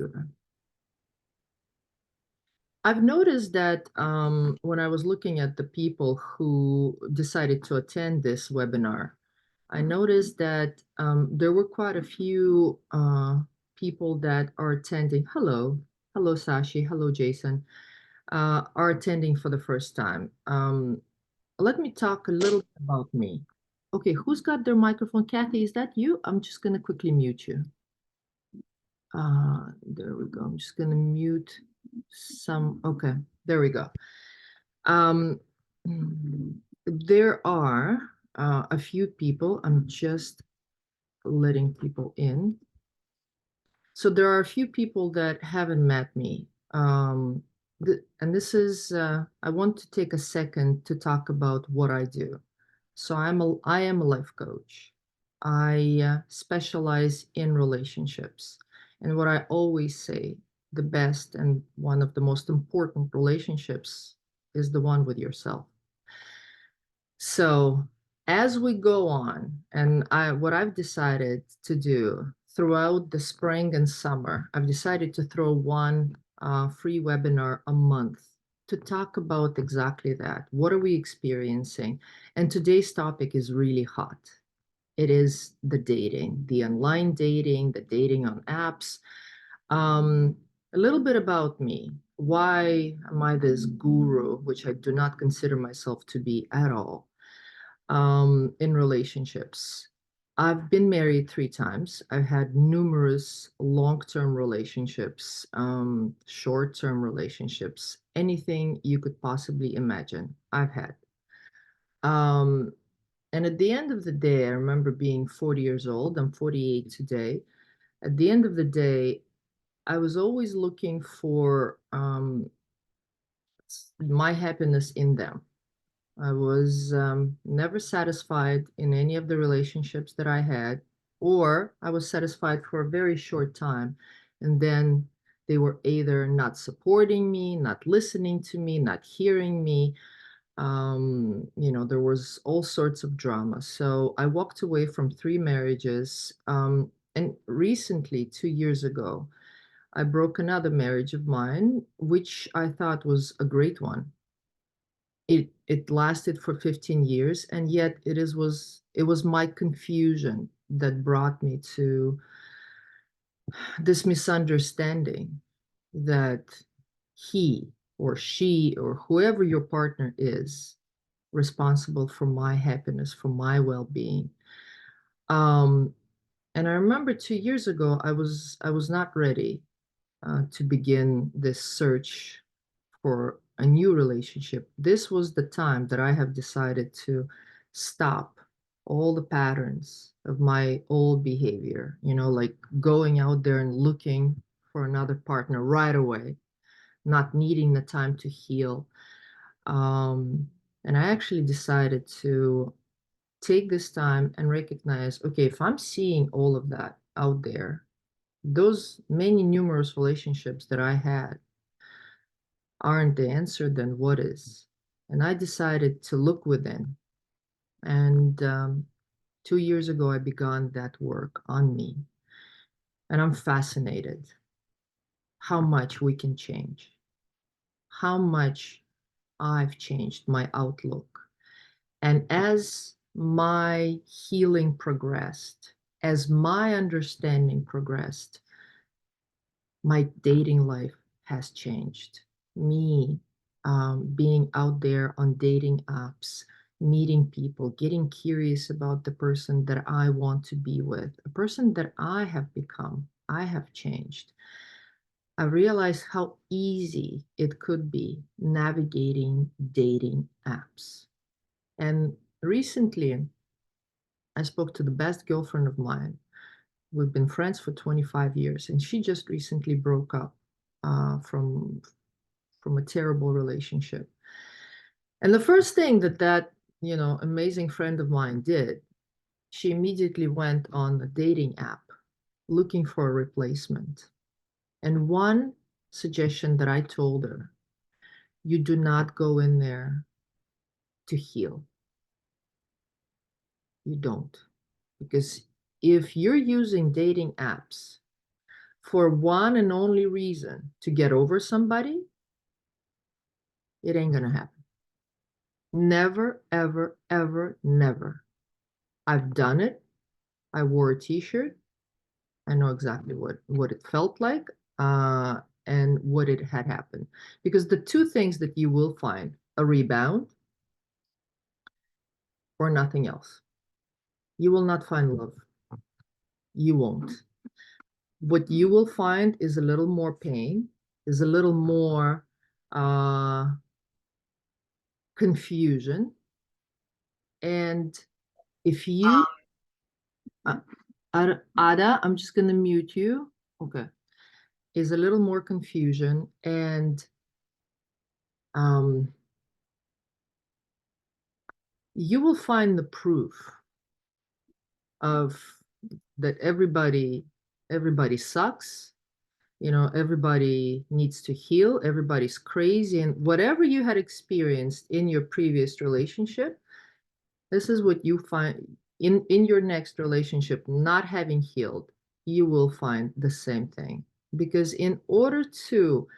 Sure. I've noticed that when I was looking at the people who decided to attend this webinar, I noticed that there were quite a few people that are attending. Hello, Sashi. Hello, Jason. Are attending for the first time. Let me talk a little bit about me. Okay, who's got their microphone? Kathy, is that you? I'm just going to quickly mute you. There we go. I'm just going to mute some. Okay, there we go. Um, there are a few people. I'm just letting people in. So there are a few people that haven't met me. And this is, I want to take a second to talk about what I do. So I am a life coach. I specialize in relationships. And what I always say, the best and one of the most important relationships is the one with yourself. So as we go on, and what I've decided to do throughout the spring and summer, I've decided to throw one free webinar a month to talk about exactly that. What are we experiencing? And today's topic is really hot. It is the dating, the online dating, the dating on apps. A little bit about me. Why am I this guru, which I do not consider myself to be at all? In relationships. I've been married 3 times. I've had numerous long-term relationships, short-term relationships, anything you could possibly imagine, I've had. Um, and at the end of the day, I remember being 40 years old. I'm 48 today. At the end of the day, I was always looking for my happiness in them. I was never satisfied in any of the relationships that I had, or I was satisfied for a very short time. And then they were either not supporting me, not listening to me, not hearing me. There was all sorts of drama. So I walked away from 3 marriages. And recently, 2 years ago, I broke another marriage of mine, which I thought was a great one. It lasted for 15 years, and yet it was my confusion that brought me to this misunderstanding that he or she or whoever your partner is responsible for my happiness, for my well-being. um and I remember 2 years ago I was not ready to begin this search for a new relationship. This was the time that I have decided to stop all the patterns of my old behavior, like going out there and looking for another partner right away, not needing the time to heal. Um, and I actually decided to take this time and recognize, okay, if I'm seeing all of that out there, those many numerous relationships that I had aren't the answer, then what is? And I decided to look within. And 2 years ago, I began that work on me. And I'm fascinated how much we can change, how much I've changed my outlook. And as my healing progressed, as my understanding progressed, my dating life has changed. Me being out there on dating apps, meeting people, getting curious about the person that I want to be with, a person that I have become, I have changed. I realized how easy it could be navigating dating apps. And recently, I spoke to the best girlfriend of mine. We've been friends for 25 years, and she just recently broke up from a terrible relationship. And the first thing that amazing friend of mine did, she immediately went on a dating app looking for a replacement. And one suggestion that I told her, you do not go in there to heal. You don't. Because if you're using dating apps for one and only reason to get over somebody, it ain't gonna happen. Never, ever, ever, never. I've done it. I wore a t-shirt. I know exactly what it felt like, and what it had happened. Because the two things that you will find, a rebound or nothing else. You will not find love. You won't. What you will find is a little more pain, is a little more confusion. And if you, uh, Ada, I'm just going to mute you. Okay. Is a little more confusion, and um, you will find the proof of that everybody sucks. Everybody needs to heal, everybody's crazy, and whatever you had experienced in your previous relationship, this is what you find in your next relationship. Not having healed, you will find the same thing. Because in order to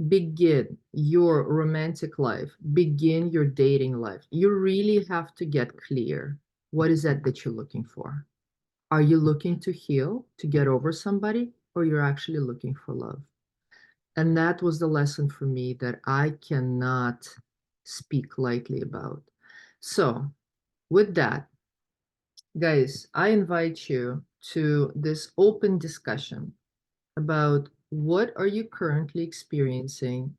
begin your romantic life, begin your dating life, you really have to get clear. What is that you're looking for? Are you looking to heal, to get over somebody, or you're actually looking for love? And that was the lesson for me that I cannot speak lightly about. So, with that, guys, I invite you to this open discussion about what are you currently experiencing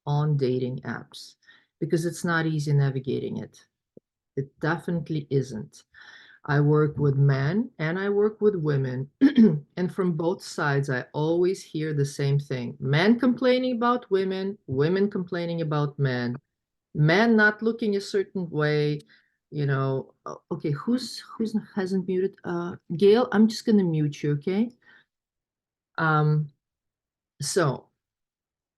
on dating apps, because it's not easy navigating it. It definitely isn't. I work with men and I work with women, and from both sides, I always hear the same thing: men complaining about women, women complaining about men not looking a certain way. Okay, who's hasn't muted? Gail, I'm just gonna mute you, okay? Um, so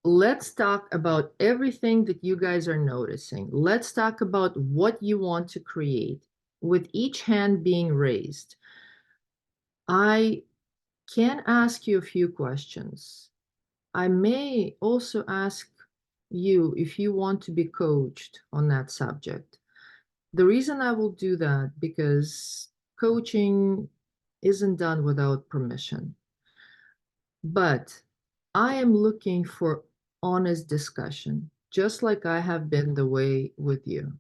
let's talk about everything that you guys are noticing. Let's talk about what you want to create. With each hand being raised, I can ask you a few questions. I may also ask you if you want to be coached on that subject. The reason I will do that, because coaching isn't done without permission. But I am looking for honest discussion, just like I have been the way with you.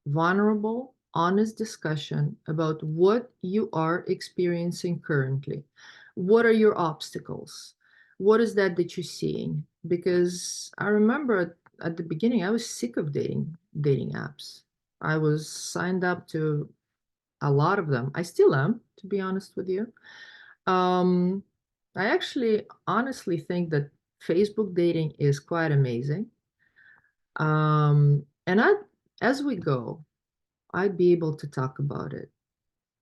Vulnerable, honest discussion about what you are experiencing currently. What are your obstacles? What is that you're seeing? Because I remember at the beginning, I was sick of dating apps. I was signed up to a lot of them. I still am, to be honest with you. Um, I actually honestly think that Facebook dating is quite amazing. And as we go, I'd be able to talk about it.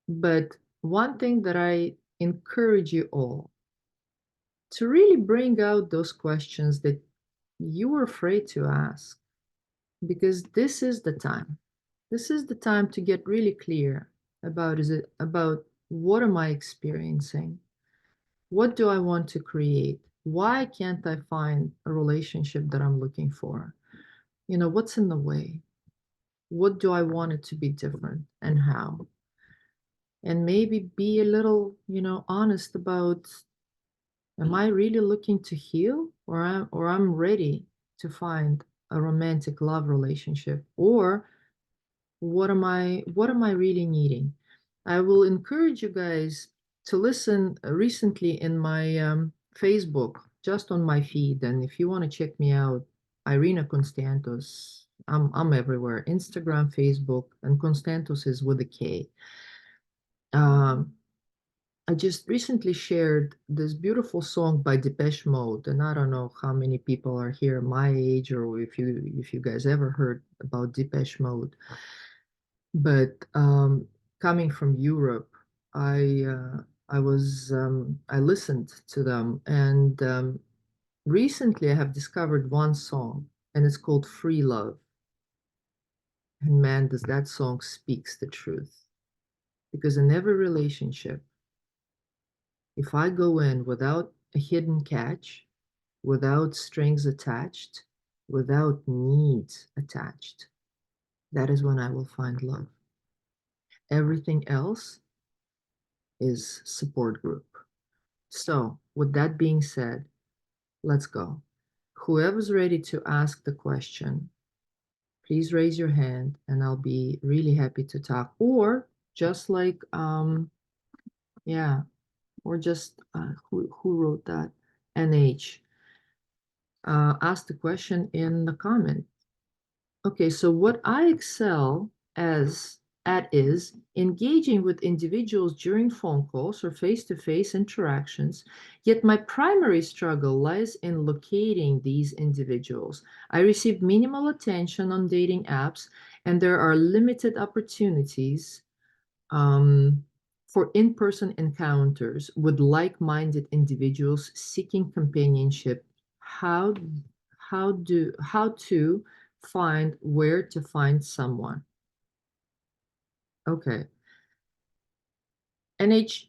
But one thing that I encourage you all to really bring out those questions that you were afraid to ask, because this is the time. This is the time to get really clear about what am I experiencing? What do I want to create? Why can't I find a relationship that I'm looking for? What's in the way? What do I want it to be different, and how? And maybe be a little, honest about, am I really looking to heal, or I'm ready to find a romantic love relationship? Or what am I really needing? I will encourage you guys to listen. Recently in my Facebook, just on my feed, and if you want to check me out, Irina Constantos. I'm everywhere: Instagram, Facebook, and Constantos is with a K. um, I just recently shared this beautiful song by Depeche Mode, and I don't know how many people are here my age, or if you guys ever heard about Depeche Mode. But coming from Europe, I listened to them, and recently I have discovered one song, and it's called Free Love. And man, does that song speaks the truth. Because in every relationship, if I go in without a hidden catch, without strings attached, without needs attached, that is when I will find love. Everything else is support group. So, with that being said, let's go. Whoever's ready to ask the question, please raise your hand and I'll be really happy to talk. Or just like, yeah, or just, who wrote that? NH. Ask the question in the comment. Okay, so what I excel as at is engaging with individuals during phone calls or face-to-face interactions, yet my primary struggle lies in locating these individuals. I receive minimal attention on dating apps, and there are limited opportunities for in-person encounters with like-minded individuals seeking companionship. How how to find where to find someone? Okay. NH,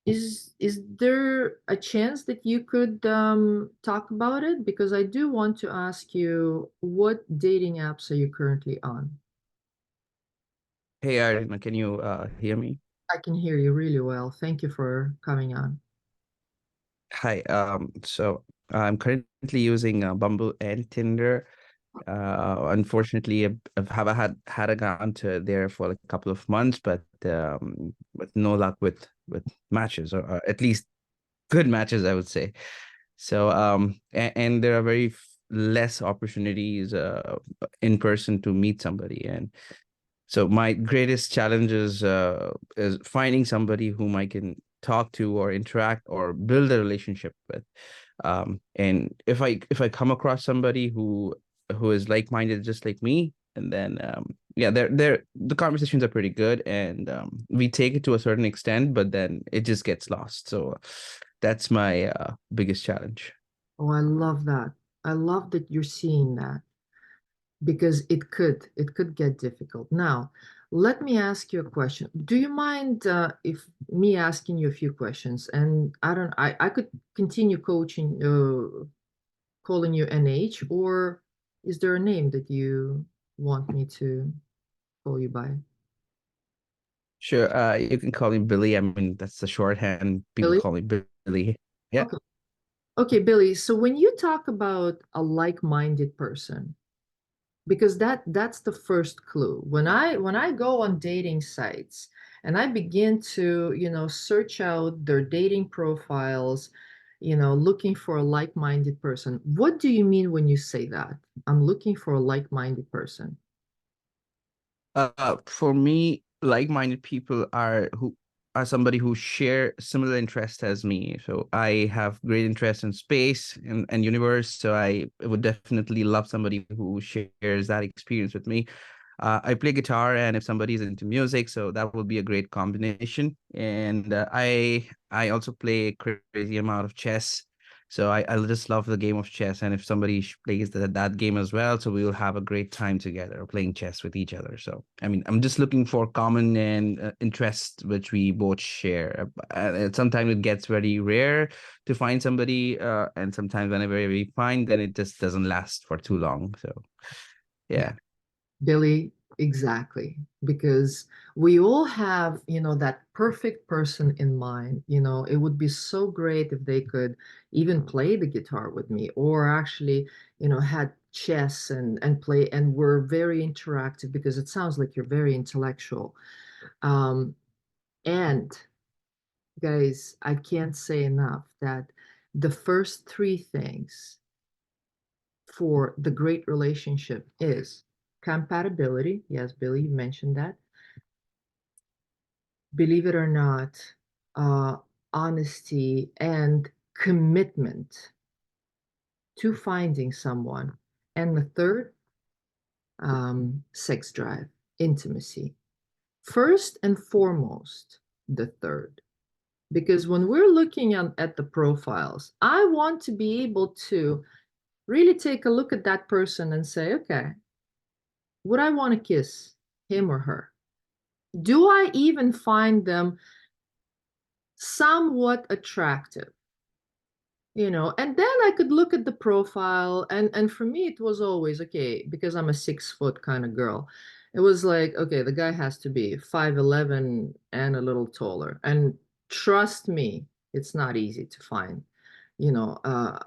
is there a chance that you could talk about it? Because I do want to ask you, what dating apps are you currently on? Hey, Arina, can you hear me? I can hear you really well. Thank you for coming on. Hi. So I'm currently using Bumble and Tinder. Unfortunately, I've had a gone to there for like a couple of months, but with no luck with matches, or at least good matches, I would say. So and there are less opportunities in person to meet somebody, and so my greatest challenge is finding somebody whom I can talk to or interact or build a relationship with. And if I come across somebody who is like-minded just like me, and then yeah, they're the conversations are pretty good, and we take it to a certain extent, but then it just gets lost. So that's my biggest challenge. Oh, I love that. I love that you're seeing that, because it could get difficult. Now, let me ask you a question. Do you mind if me asking you a few questions? And I could continue coaching, calling you NH, or is there a name that you want me to call you by? Sure, you can call me Billy. I mean, that's the shorthand. People Billy? call me Billy. Yeah. Okay. Okay, Billy. So when you talk about a like-minded person, because that's the first clue. When I go on dating sites and I begin to, search out their dating profiles, looking for a like-minded person, what do you mean when you say that? I'm looking for a like-minded person. For me, like-minded people are somebody who share similar interests as me. So I have great interest in space and universe. So I would definitely love somebody who shares that experience with me. I play guitar, and if somebody's into music, so that would be a great combination. And I also play a crazy amount of chess. So I just love the game of chess, and if somebody plays that game as well, so we will have a great time together playing chess with each other. So I mean, I'm just looking for common and interests which we both share. Sometimes it gets very rare to find somebody, and sometimes whenever we find, then it just doesn't last for too long. So yeah. Billy, exactly. Because we all have, that perfect person in mind. It would be so great if they could even play the guitar with me, or actually, had chess and play, and were very interactive, because it sounds like you're very intellectual. And guys, I can't say enough that the first three things for the great relationship is compatibility. Yes, Billy, you mentioned that. Believe it or not, uh, honesty and commitment to finding someone. And the third, sex drive, intimacy. First and foremost, the third. Because when we're looking at the profiles, I want to be able to really take a look at that person and say, okay, would I want to kiss him or her? Do I even find them somewhat attractive? And then I could look at the profile, and for me it was always okay, because I'm a 6 foot kind of girl. It was like, okay, the guy has to be 5'11" and a little taller. And trust me, it's not easy to find, you know, uh,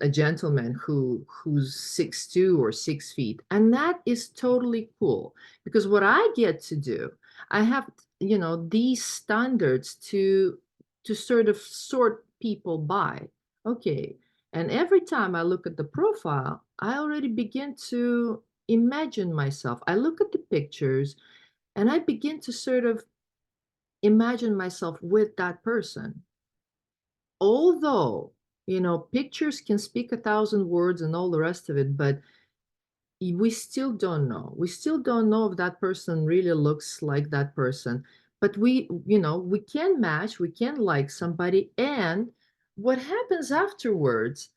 a gentleman who's 6'2" or 6 feet. And that is totally cool, because what I get to do, I have, these standards to sort of sort people by. Okay. And every time I look at the profile, I already begin to imagine myself. I look at the pictures and I begin to sort of imagine myself with that person. Although, pictures can speak 1,000 words and all the rest of it, but we still don't know. We still don't know if that person really looks like that person. But we can match, we can like somebody. And what happens afterwards,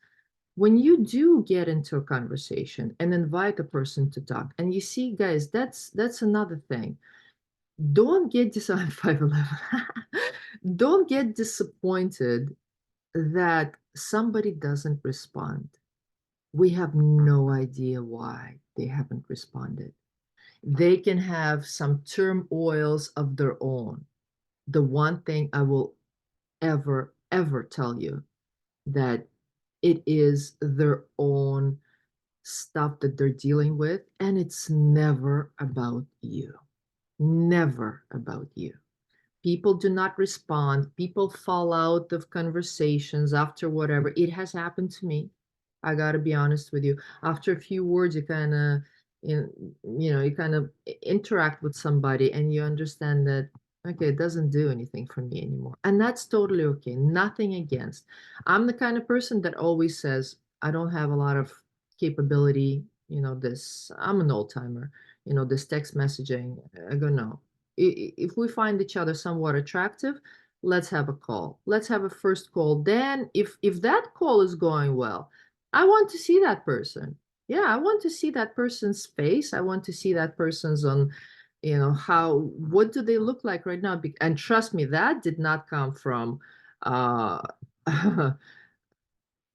when you do get into a conversation and invite a person to talk, and you see, guys, that's another thing. Don't get dis 5'11". Don't get disappointed that somebody doesn't respond. We have no idea why they haven't responded. They can have some turmoils of their own. The one thing I will ever tell you, that it is their own stuff that they're dealing with, and it's never about you. Never about you. People do not respond. People fall out of conversations after whatever. It has happened to me. I got to be honest with you. After a few words, you kind of interact with somebody, and you understand that, okay, it doesn't do anything for me anymore. And that's totally okay. Nothing against. I'm the kind of person that always says, I don't have a lot of capability, I'm an old timer, this text messaging. I go, no. If we find each other somewhat attractive, let's have a call. Let's have a first call. Then if that call is going well, I want to see that person. Yeah, I want to see that person's face. I want to see that person's on, what do they look like right now? And trust me, that did not come from uh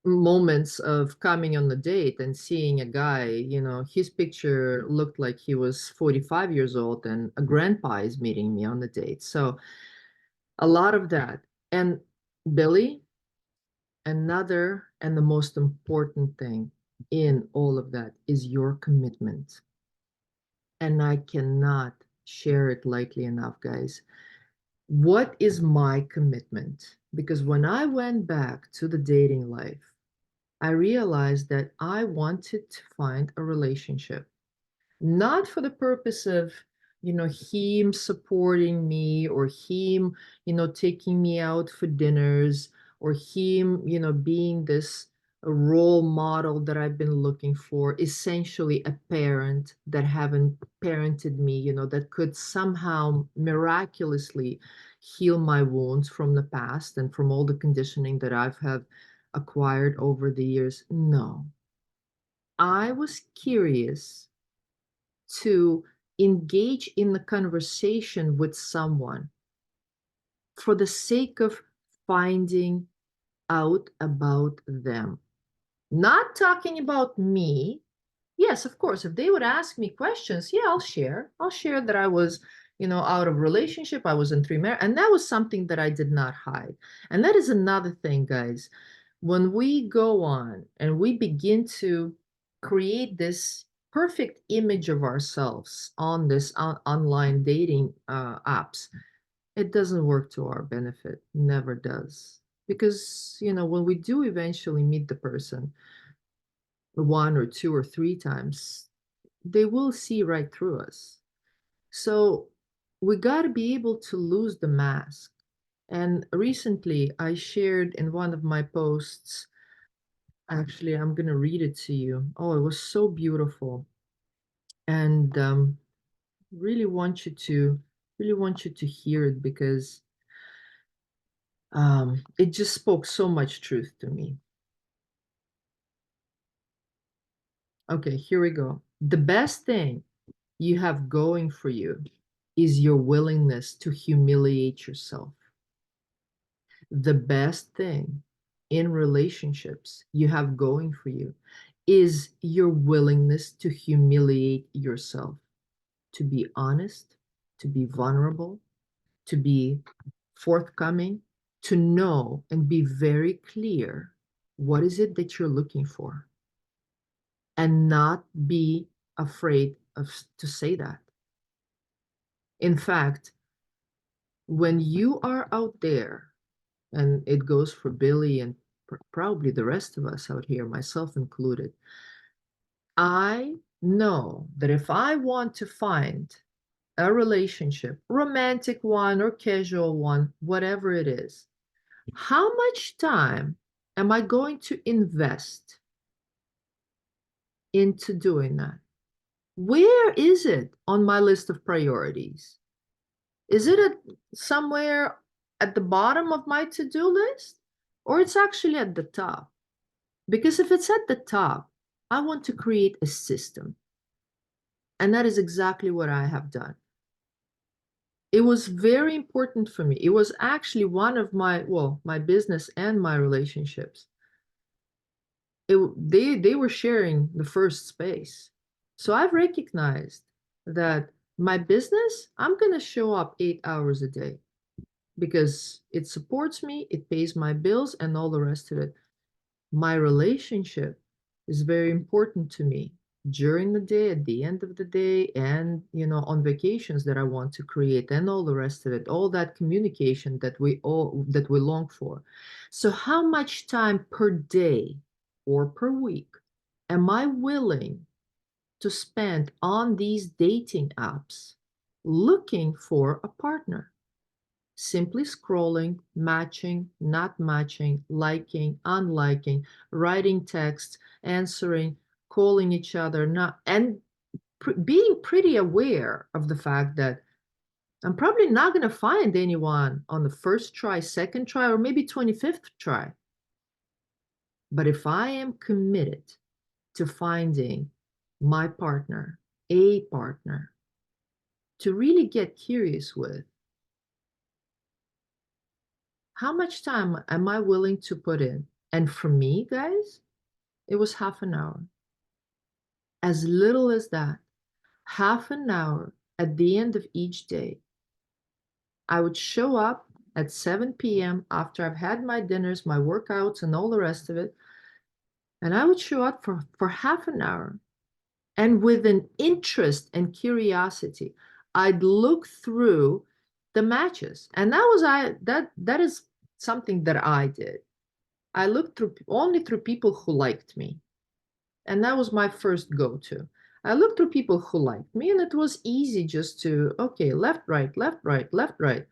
moments of coming on the date and seeing a guy, his picture looked like he was 45 years old and a grandpa is meeting me on the date. So a lot of that. And Billy, another and the most important thing in all of that is your commitment. And I cannot share it lightly enough, guys. What is my commitment? Because when I went back to the dating life, I realized that I wanted to find a relationship, not for the purpose of, him supporting me, or him, taking me out for dinners, or him, being this role model that I've been looking for, essentially a parent that haven't parented me, that could somehow miraculously heal my wounds from the past and from all the conditioning that I've have acquired over the years. No. I was curious to engage in the conversation with someone for the sake of finding out about them. Not talking about me. Yes, of course, if they would ask me questions, yeah, I'll share. I'll share that I was, out of relationship, I was in 3 marriages, and that was something that I did not hide. And that is another thing, guys. When we go on and we begin to create this perfect image of ourselves on this online dating apps, it doesn't work to our benefit. Never does. Because, when we do eventually meet the person, one or two or three times, they will see right through us. So we got to be able to lose the mask. And recently I shared in one of my posts, actually, I'm going to read it to you. Oh, it was so beautiful. And really want you to hear it, because it just spoke so much truth to me. Okay, here we go. The best thing you have going for you is your willingness to humiliate yourself. The best thing in relationships you have going for you is your willingness to humiliate yourself, to be honest, to be vulnerable, to be forthcoming, to know and be very clear what is it that you're looking for, and not be afraid of to say that. In fact, when you are out there, and it goes for Billy and probably the rest of us out here, myself included, I know that if I want to find a relationship, romantic one or casual one, whatever it is, how much time am I going to invest into doing that? Where is it on my list of priorities? Is it somewhere at the bottom of my to-do list? Or it's actually at the top? Because if it's at the top, I want to create a system. And that is exactly what I have done. It was very important for me. It was actually one of my, well, my business and my relationships. They were sharing the first space. So I've recognized that my business, I'm going to show up 8 hours a day because it supports me, it pays my bills, and all the rest of it. My relationship is very important to me during the day, at the end of the day, and on vacations that I want to create, and all the rest of it, all that communication that we long for. So how much time per day or per week am I willing to spend on these dating apps looking for a partner? Simply scrolling, matching, not matching, liking, unliking, writing texts, answering, calling each other, not, and being pretty aware of the fact that I'm probably not going to find anyone on the first try, second try, or maybe 25th try. But if I am committed to finding my partner, a partner, to really get curious with, how much time am I willing to put in? And for me, guys, it was half an hour. As little as that, half an hour at the end of each day. I would show up at 7 p.m. after I've had my dinners, my workouts, and all the rest of it. And I would show up for half an hour. And with an interest and curiosity, I'd look through the matches. And that is something that I did. I looked only through people who liked me. And that was my first go-to. I looked through people who liked me, and it was easy just to, okay, left, right, left, right, left, right.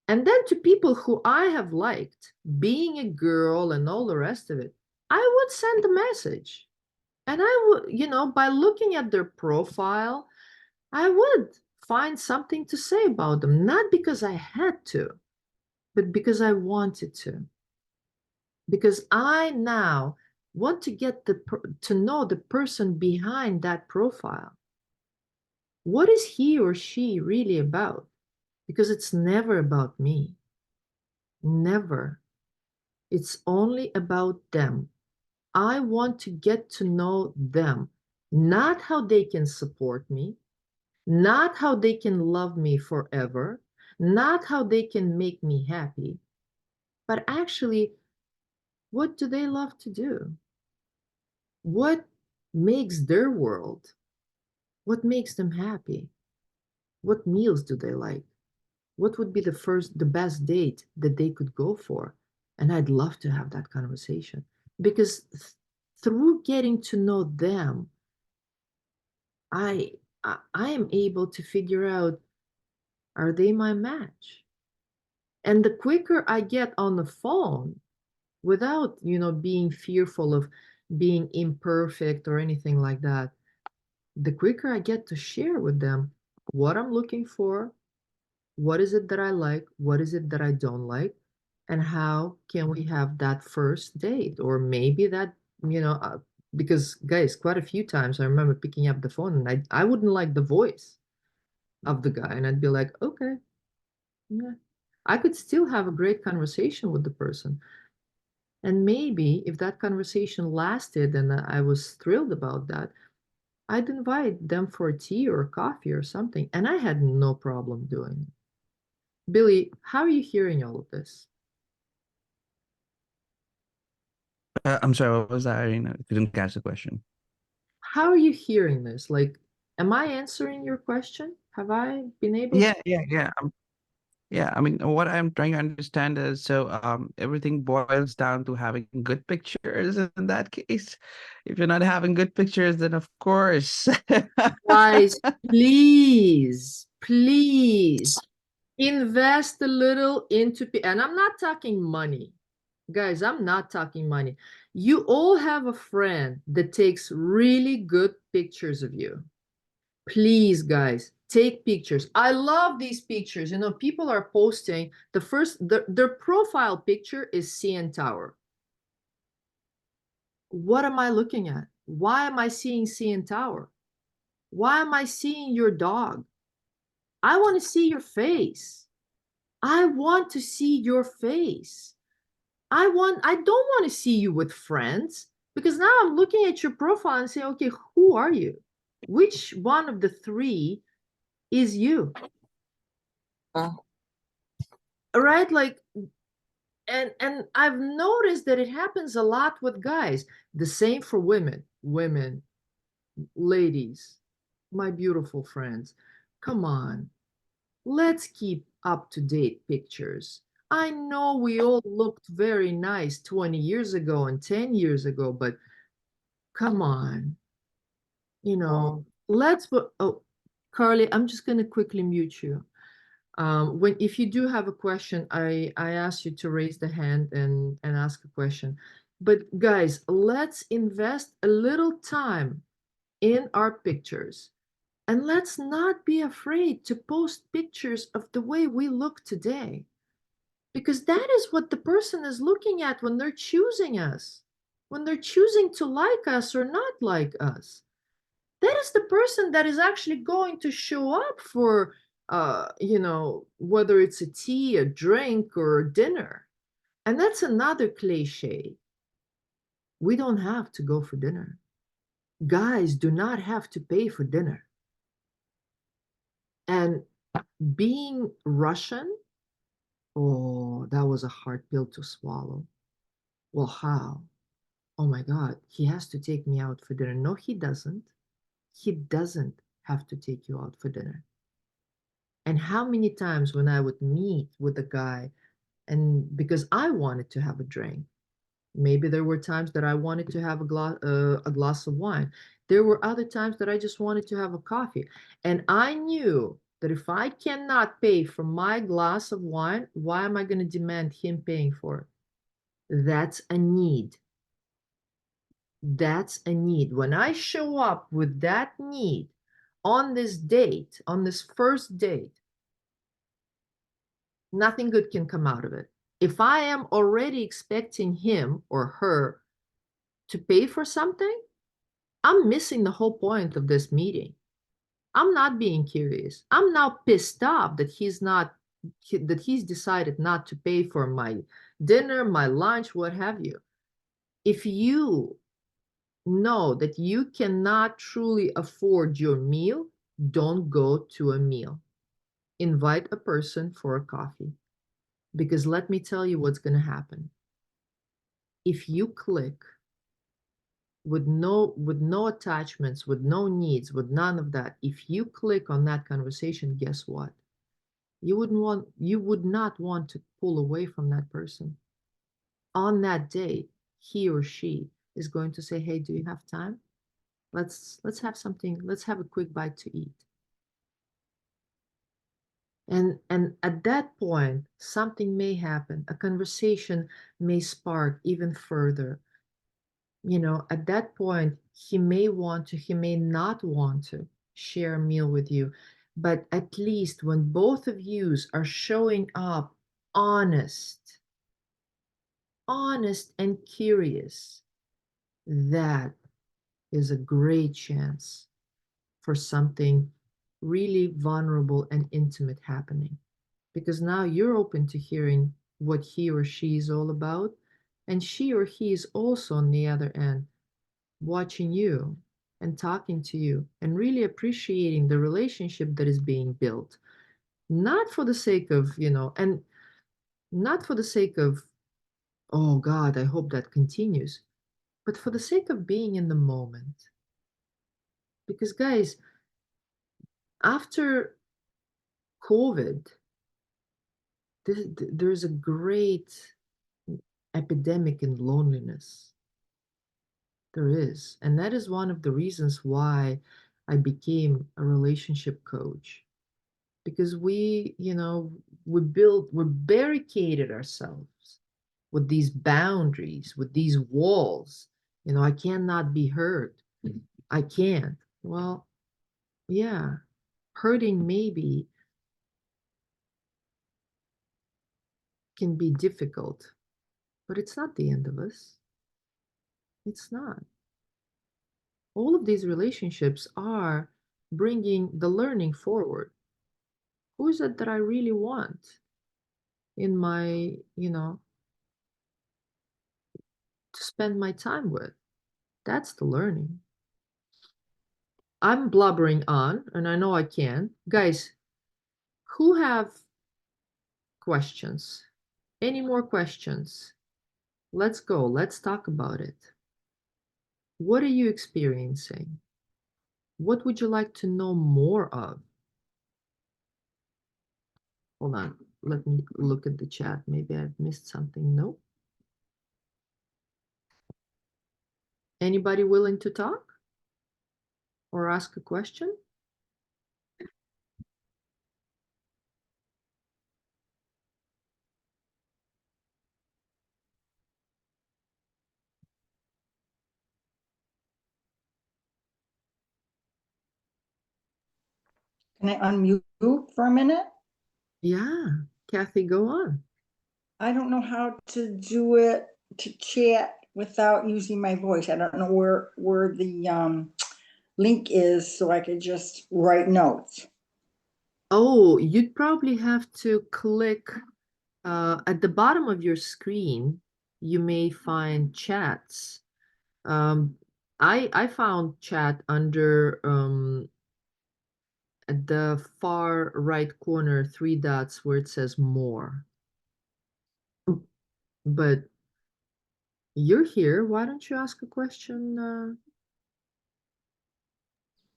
And then to people who I have liked, being a girl and all the rest of it, I would send a message. And I would, by looking at their profile, I would find something to say about them, not because I had to, but because I wanted to. Because I now want to get to know the person behind that profile. What is he or she really about? Because it's never about me. Never. It's only about them. I want to get to know them, not how they can support me, not how they can love me forever, not how they can make me happy, but actually, what do they love to do? What makes their world? What makes them happy? What meals do they like? What would be the best date that they could go for? And I'd love to have that conversation because through getting to know them, I am able to figure out, are they my match? And the quicker I get on the phone without, being fearful of being imperfect or anything like that, the quicker I get to share with them what I'm looking for, what is it that I like, what is it that I don't like, and how can we have that first date? Or maybe that, because guys, quite a few times I remember picking up the phone and I wouldn't like the voice of the guy, and I'd be like, okay, yeah, I could still have a great conversation with the person. And maybe if that conversation lasted and I was thrilled about that, I'd invite them for tea or coffee or something. And I had no problem doing it. Billy, how are you hearing all of this? I'm sorry, what was that, Irene? I couldn't catch the question. How are you hearing this? Like, am I answering your question? Have I been able to? Yeah. Yeah, I mean, what I'm trying to understand is everything boils down to having good pictures in that case. If you're not having good pictures, then of course. Guys, please, please invest a little into, and I'm not talking money. Guys, I'm not talking money. You all have a friend that takes really good pictures of you. Please, guys, take pictures. I love these pictures. You know, people are posting their profile picture is CN Tower. What am I looking at? Why am I seeing CN Tower? Why am I seeing your dog? I want to see your face. I want to see your face. I don't want to see you with friends because now I'm looking at your profile and saying, okay, who are you? Which one of the three is you? Right? Like, and I've noticed that it happens a lot with guys. The same for women, ladies, my beautiful friends. Come on, let's keep up to date pictures. I know we all looked very nice 20 years ago and 10 years ago, but come on, let's put, oh, Carly, I'm just going to quickly mute you. When if you do have a question, I ask you to raise the hand and ask a question. But guys, let's invest a little time in our pictures. And let's not be afraid to post pictures of the way we look today, because that is what the person is looking at when they're choosing us, when they're choosing to like us or not like us. That is the person that is actually going to show up for, whether it's a tea, a drink, or a dinner. And that's another cliche. We don't have to go for dinner. Guys do not have to pay for dinner. And being Russian, oh, that was a hard pill to swallow. Well, how? Oh my God, he has to take me out for dinner. No, he doesn't. He doesn't have to take you out for dinner. And how many times when I would meet with a guy, and because I wanted to have a drink, maybe there were times that I wanted to have a glass of wine. There were other times that I just wanted to have a coffee. And I knew that if I cannot pay for my glass of wine, why am I going to demand him paying for it? That's a need. That's a need. When I show up with that need on this date, on this first date, nothing good can come out of it. If I am already expecting him or her to pay for something, I'm missing the whole point of this meeting. I'm not being curious. I'm now pissed off that he's decided not to pay for my dinner, my lunch, what have you. If you know that you cannot truly afford your meal, don't go to a meal. Invite a person for a coffee. Because let me tell you what's going to happen. If you click with no attachments, with no needs, with none of that, if you click on that conversation, guess what? You would not want to pull away from that person. On that date, he or she is going to say, "Hey, do you have time? Let's have something, let's have a quick bite to eat." And at that point, something may happen. A conversation may spark even further. At that point, he may not want to share a meal with you. But at least when both of yous are showing up honest, honest and curious, that is a great chance for something really vulnerable and intimate happening. Because now you're open to hearing what he or she is all about. And she or he is also on the other end, watching you and talking to you and really appreciating the relationship that is being built. Not for the sake of, and not for the sake of, oh God, I hope that continues, but for the sake of being in the moment. Because, guys, after COVID, there's a great epidemic in loneliness. There is. And that is one of the reasons why I became a relationship coach. Because we barricaded ourselves with these boundaries, with these walls. I cannot be hurt. I can't. Well, yeah, hurting maybe can be difficult, but it's not the end of us. It's not. All of these relationships are bringing the learning forward. Who is it that I really want in my, to spend my time with? That's the learning. I'm blubbering on, and I know I can. Guys, who have questions? Any more questions? Let's go. Let's talk about it. What are you experiencing? What would you like to know more of? Hold on. Let me look at the chat. Maybe I've missed something. Nope. Anybody willing to talk or ask a question? Can I unmute for a minute? Yeah, Kathy, go on. I don't know how to do it to chat without using my voice. I don't know where the link is, so I could just write notes. Oh, you'd probably have to click at the bottom of your screen. You may find chats. I found chat under at the far right corner, three dots where it says more. But you're here. Why don't you ask a question?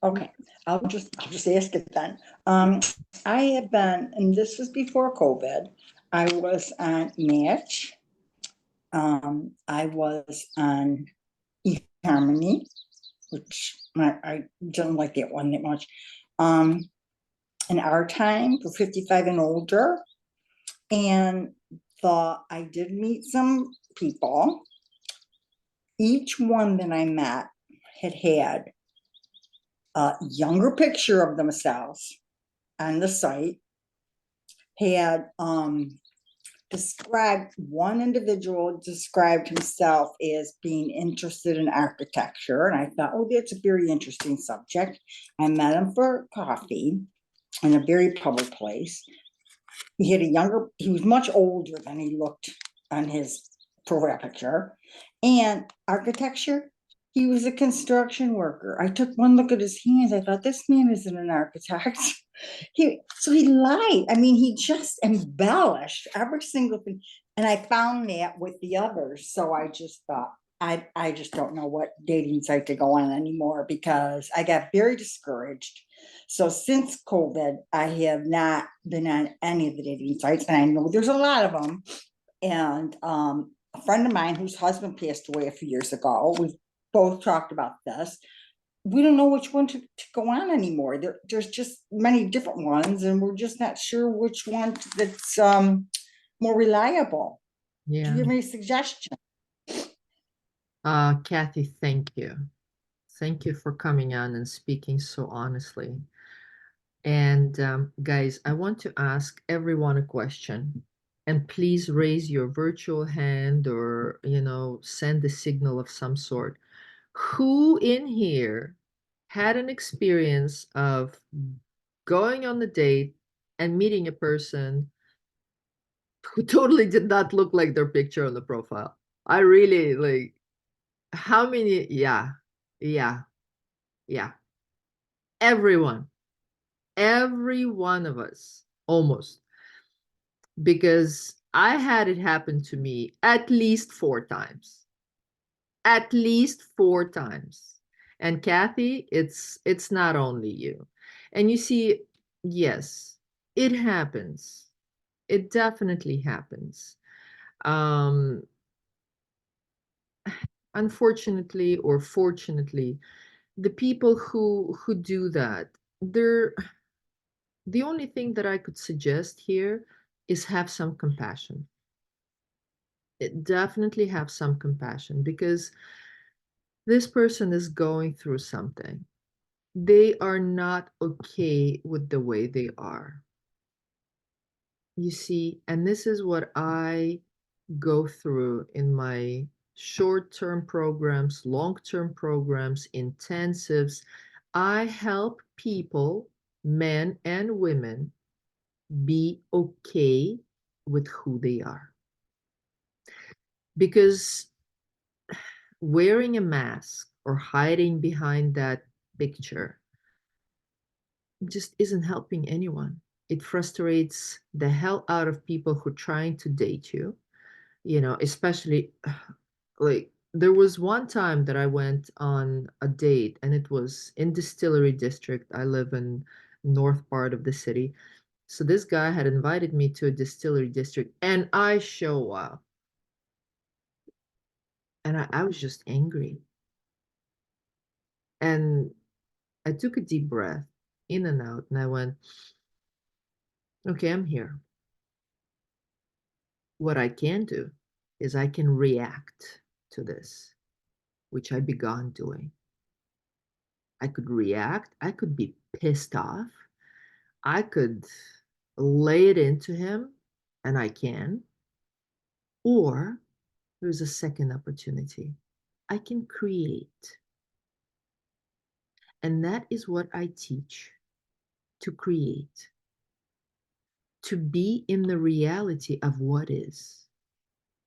Okay, I'll just ask it then. I have been, and this was before COVID. I was on Match. I was on eHarmony, which I don't like that one that much. In our time for 55 and older, and thought I did meet some people. Each one that I met had a younger picture of themselves on the site, had described, one individual described himself as being interested in architecture, and I thought, oh, that's a very interesting subject. I met him for coffee in a very public place. He was much older than he looked on his profile picture. And architecture, he was a construction worker. I took one look at his hands. I thought, this man isn't an architect. So he lied. I mean, he just embellished every single thing. And I found that with the others. So I just thought, I just don't know what dating site to go on anymore, because I got very discouraged. So since COVID, I have not been on any of the dating sites, and I know there's a lot of them. And a friend of mine whose husband passed away a few years ago, we've both talked about this. We don't know which one to go on anymore. There's just many different ones, and we're just not sure which one that's more reliable. Do Yeah. you have any suggestions? Kathy, thank you. Thank you for coming on and speaking so honestly. And guys, I want to ask everyone a question. And please raise your virtual hand or, send a signal of some sort. Who in here had an experience of going on the date and meeting a person who totally did not look like their picture on the profile? I really like how many, yeah, yeah, yeah. Everyone, every one of us, almost, because I had it happen to me at least 4 times. At least 4 times. And Kathy, it's not only you. And you see, yes, it happens. It definitely happens. Um, Unfortunately or fortunately, the people who do that, they're the only thing that I could suggest here is have some compassion. Definitely have some compassion because this person is going through something. They are not okay with the way they are. You see, and this is what I go through in my short-term programs, long-term programs, intensives. I help people, men and women, be okay with who they are. Because wearing a mask or hiding behind that picture just isn't helping anyone. It frustrates the hell out of people who are trying to date you, especially like there was one time that I went on a date and it was in Distillery District. I live in north part of the city. So this guy had invited me to a Distillery District and I show up and I was just angry. And I took a deep breath in and out and I went, okay, I'm here. What I can do is I can react to this, which I began doing. I could react, I could be pissed off, I could lay it into him, and I can. Or there's a second opportunity. I can create. And that is what I teach, to create, to be in the reality of what is.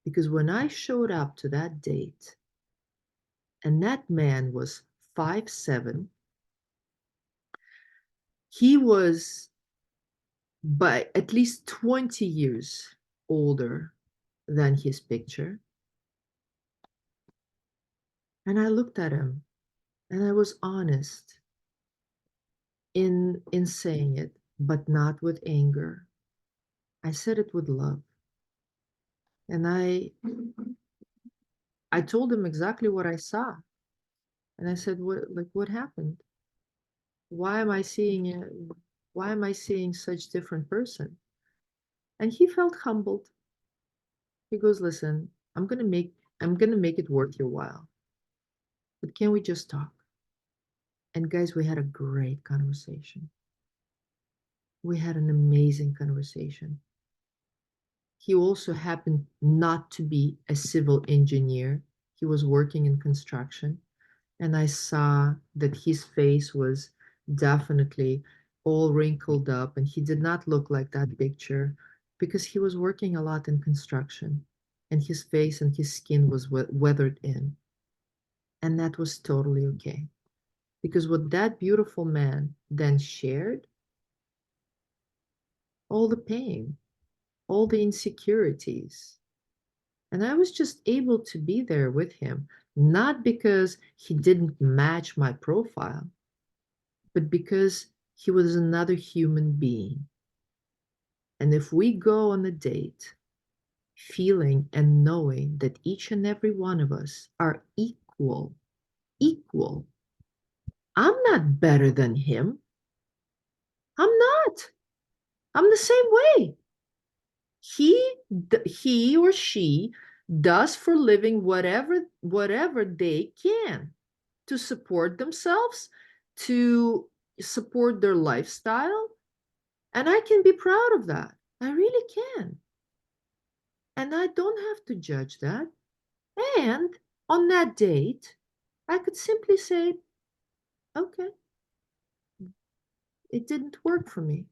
Because when I showed up to that date, and that man was 5'7", he was by at least 20 years older than his picture. And I looked at him and I was honest in saying it, but not with anger. I said it with love. And I told him exactly what I saw. And I said, what happened? Why am I seeing it? Why am I seeing such different person? And he felt humbled. He goes, listen, I'm gonna make it worth your while. But can we just talk? And guys, we had a great conversation. We had an amazing conversation. He also happened not to be a civil engineer. He was working in construction. And I saw that his face was definitely all wrinkled up, and he did not look like that picture because he was working a lot in construction, and his face and his skin was weathered in. And that was totally okay. Because what that beautiful man then shared, all the pain, all the insecurities. And I was just able to be there with him, not because he didn't match my profile, but because he was another human being. And if we go on a date feeling and knowing that each and every one of us are equal, I'm not better than him. I'm not. I'm the same way. He or she does for living whatever they can to support themselves, to support their lifestyle, and I can be proud of that. I really can. And I don't have to judge that. And on that date, I could simply say, okay, it didn't work for me.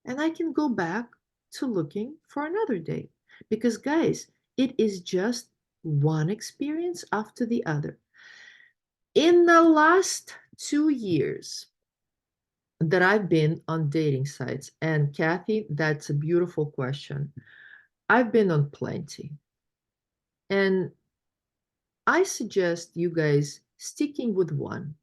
And I can go back to looking for another date. Because, guys, it is just one experience after the other. In the last 2 years that I've been on dating sites, and Kathy, that's a beautiful question. I've been on plenty. And I suggest you guys sticking with one.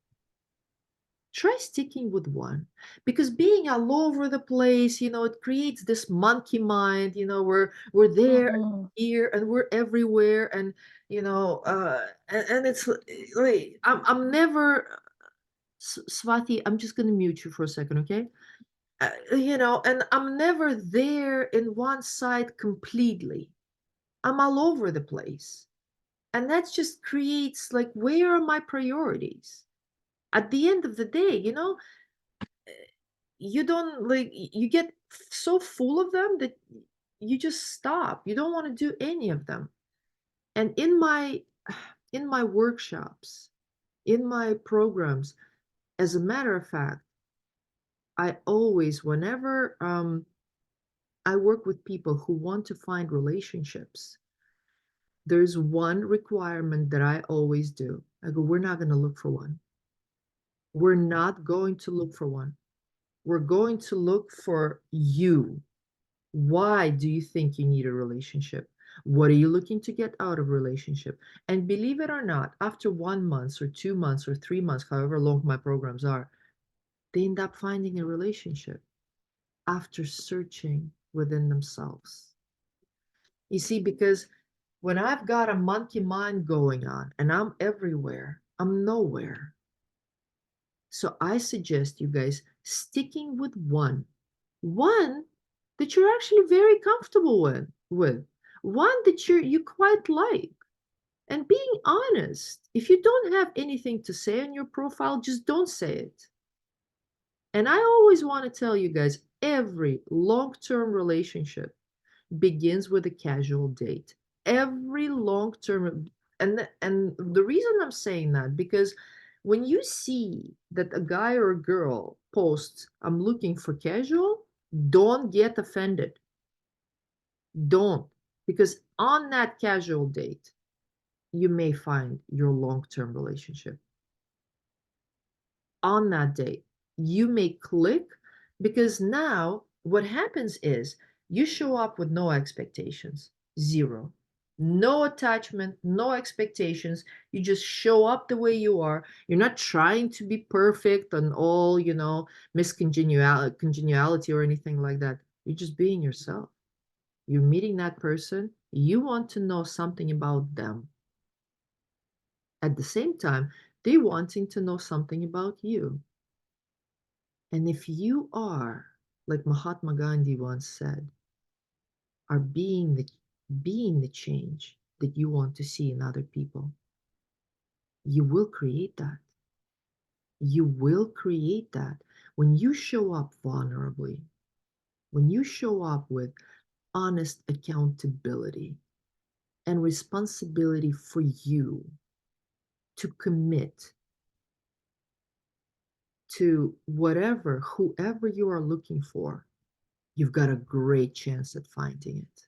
Try sticking with one, because being all over the place, it creates this monkey mind. We're there and Mhm. here and we're everywhere, and and it's like I'm never Swati, I'm just gonna mute you for a second, okay? And I'm never there in one side completely. I'm all over the place. And that just creates, like, where are my priorities? At the end of the day, you don't, like, you get so full of them that you just stop. You don't want to do any of them. And in my workshops, in my programs, as a matter of fact, I always, whenever I work with people who want to find relationships, there's one requirement that I always do. I go, we're not going to look for one. We're not going to look for one. We're going to look for you. Why do you think you need a relationship? What are you looking to get out of a relationship? And believe it or not, after 1 month or 2 months or 3 months, however long my programs are, they end up finding a relationship after searching within themselves. You see, because when I've got a monkey mind going on and I'm everywhere, I'm nowhere. So I suggest you guys sticking with one that you're actually very comfortable with, one that you quite like, and being honest. If you don't have anything to say on your profile, just don't say it. And I always want to tell you guys, every long-term relationship begins with a casual date. Every long-term, and the reason I'm saying that, because when you see that a guy or a girl posts, I'm looking for casual, don't get offended. Don't, because on that casual date, you may find your long-term relationship. On that date, you may click, because now what happens is you show up with no expectations, zero, no attachment, no expectations. You just show up the way you are. You're not trying to be perfect and all, congeniality or anything like that. You're just being yourself. You're meeting that person. You want to know something about them. At the same time, they wanting to know something about you. And if you are, like Mahatma Gandhi once said, are being the change that you want to see in other people, you will create that. You will create that when you show up vulnerably, when you show up with honest accountability and responsibility for you to commit to whoever you are looking for. You've got a great chance at finding it.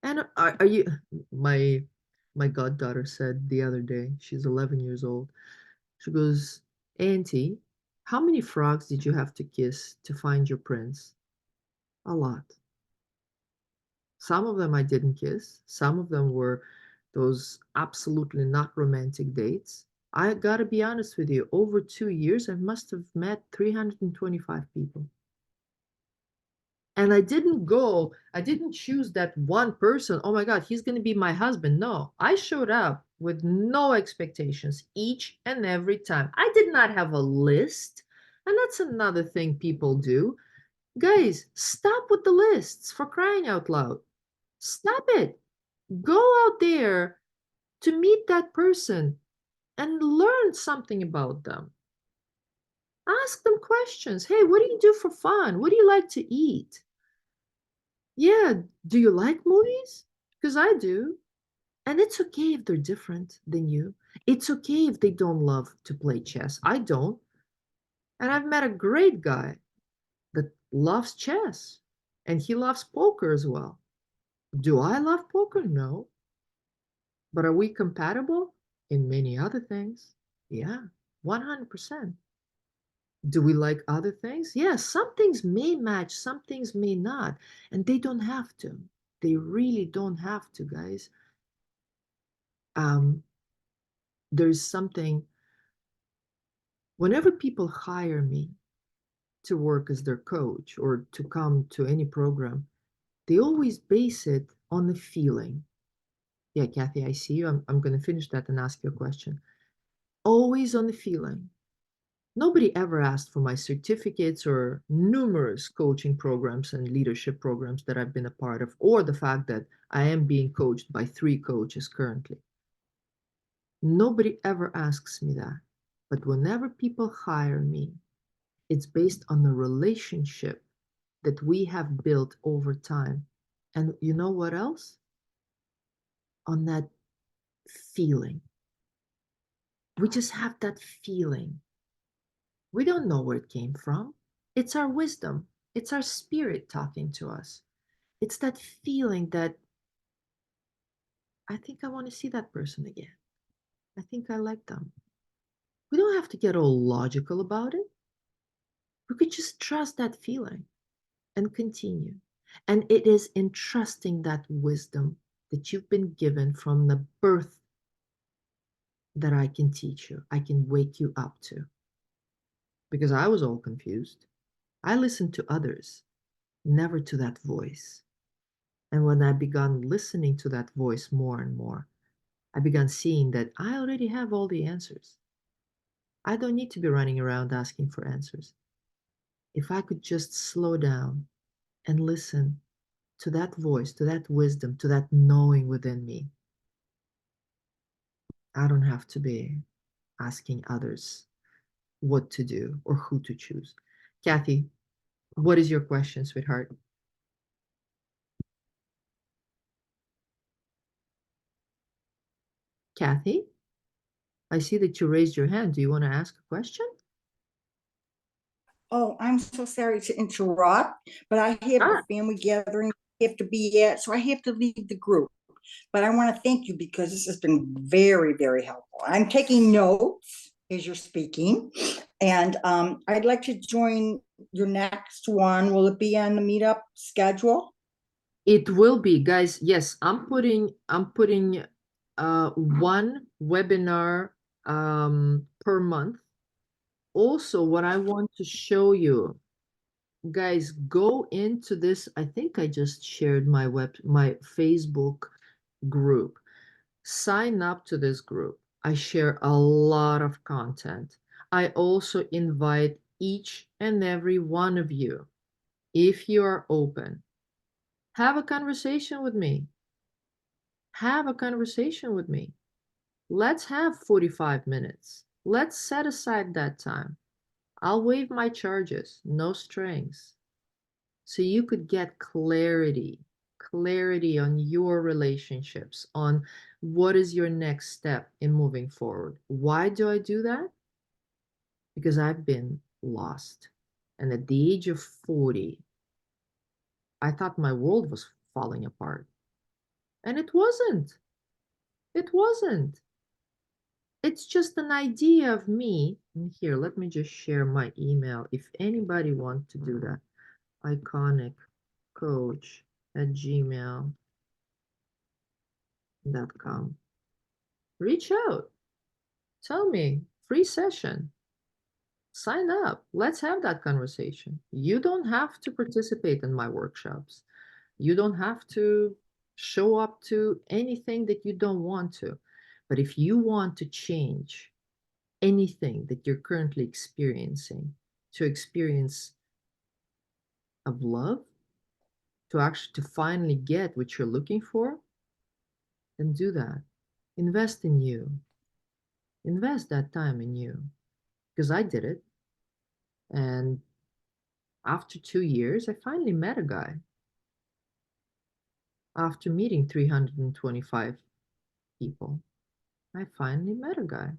And are you, my goddaughter said the other day, she's 11 years old. She goes, Auntie, how many frogs did you have to kiss to find your prince? A lot. Some of them I didn't kiss. Some of them were those absolutely not romantic dates. I gotta be honest with you, over 2 years, I must have met 325 people. And I didn't choose that one person. Oh my God, he's going to be my husband. No, I showed up with no expectations each and every time. I did not have a list. And that's another thing people do. Guys, stop with the lists, for crying out loud. Stop it. Go out there to meet that person and learn something about them. Ask them questions. Hey, what do you do for fun? What do you like to eat? Yeah, do you like movies? Because I do. And it's okay if they're different than you. It's okay if they don't love to play chess. I don't. And I've met a great guy that loves chess, and he loves poker as well. Do I love poker? No. But are we compatible in many other things? Yeah, 100%. Do we like other things? Yes, some things may match, some things may not, and they don't have to. They really don't have to, guys. There's something, whenever people hire me to work as their coach or to come to any program, they always base it on the feeling. Yeah, Kathy, I see you. I'm going to finish that and ask you a question. Always on the feeling. Nobody ever asked for my certificates or numerous coaching programs and leadership programs that I've been a part of, or the fact that I am being coached by 3 coaches currently. Nobody ever asks me that. But whenever people hire me, it's based on the relationship that we have built over time. And you know what else? On that feeling. We just have that feeling. We don't know where it came from. It's our wisdom. It's our spirit talking to us. It's that feeling that I think I want to see that person again. I think I like them. We don't have to get all logical about it. We could just trust that feeling and continue. And it is in trusting that wisdom that you've been given from the birth that I can teach you, I can wake you up to. Because I was all confused. I listened to others, never to that voice. And when I began listening to that voice more and more, I began seeing that I already have all the answers. I don't need to be running around asking for answers. If I could just slow down and listen to that voice, to that wisdom, to that knowing within me, I don't have to be asking others what to do or who to choose. Kathy, what is your question, sweetheart? Kathy, I see that you raised your hand. Do you want to ask a question? Oh, I'm so sorry to interrupt, but I have Ah, a family gathering I have to be at, so I have to leave the group. But I want to thank you because this has been very, very helpful. I'm taking notes as you're speaking, and I'd like to join your next one. Will it be on the meetup schedule? it will be, guys. Yes, I'm putting one webinar per month. Also, what I want to show you, guys, go into this. I think I just shared my Facebook group. Sign up to this group. I share a lot of content. I also invite each and every one of you, if you are open, have a conversation with me. Have a conversation with me. Let's have 45 minutes. Let's set aside that time. I'll waive my charges, no strings. So you could get clarity on your relationships, on what is your next step in moving forward. Why do I do that? Because I've been lost. And at the age of 40, I thought my world was falling apart. And it wasn't. It wasn't. It's just an idea of me. And here, let me just share my email if anybody wants to do that. iconiccoach@gmail.com. Reach out. Tell me. Free session. Sign up. Let's have that conversation. You don't have to participate in my workshops. You don't have to show up to anything that you don't want to. But if you want to change anything that you're currently experiencing, to experience of love, to finally get what you're looking for, then do that. Invest in you. Invest that time in you. Because I did it. And after 2 years, I finally met a guy. After meeting 325 people, I finally met a guy.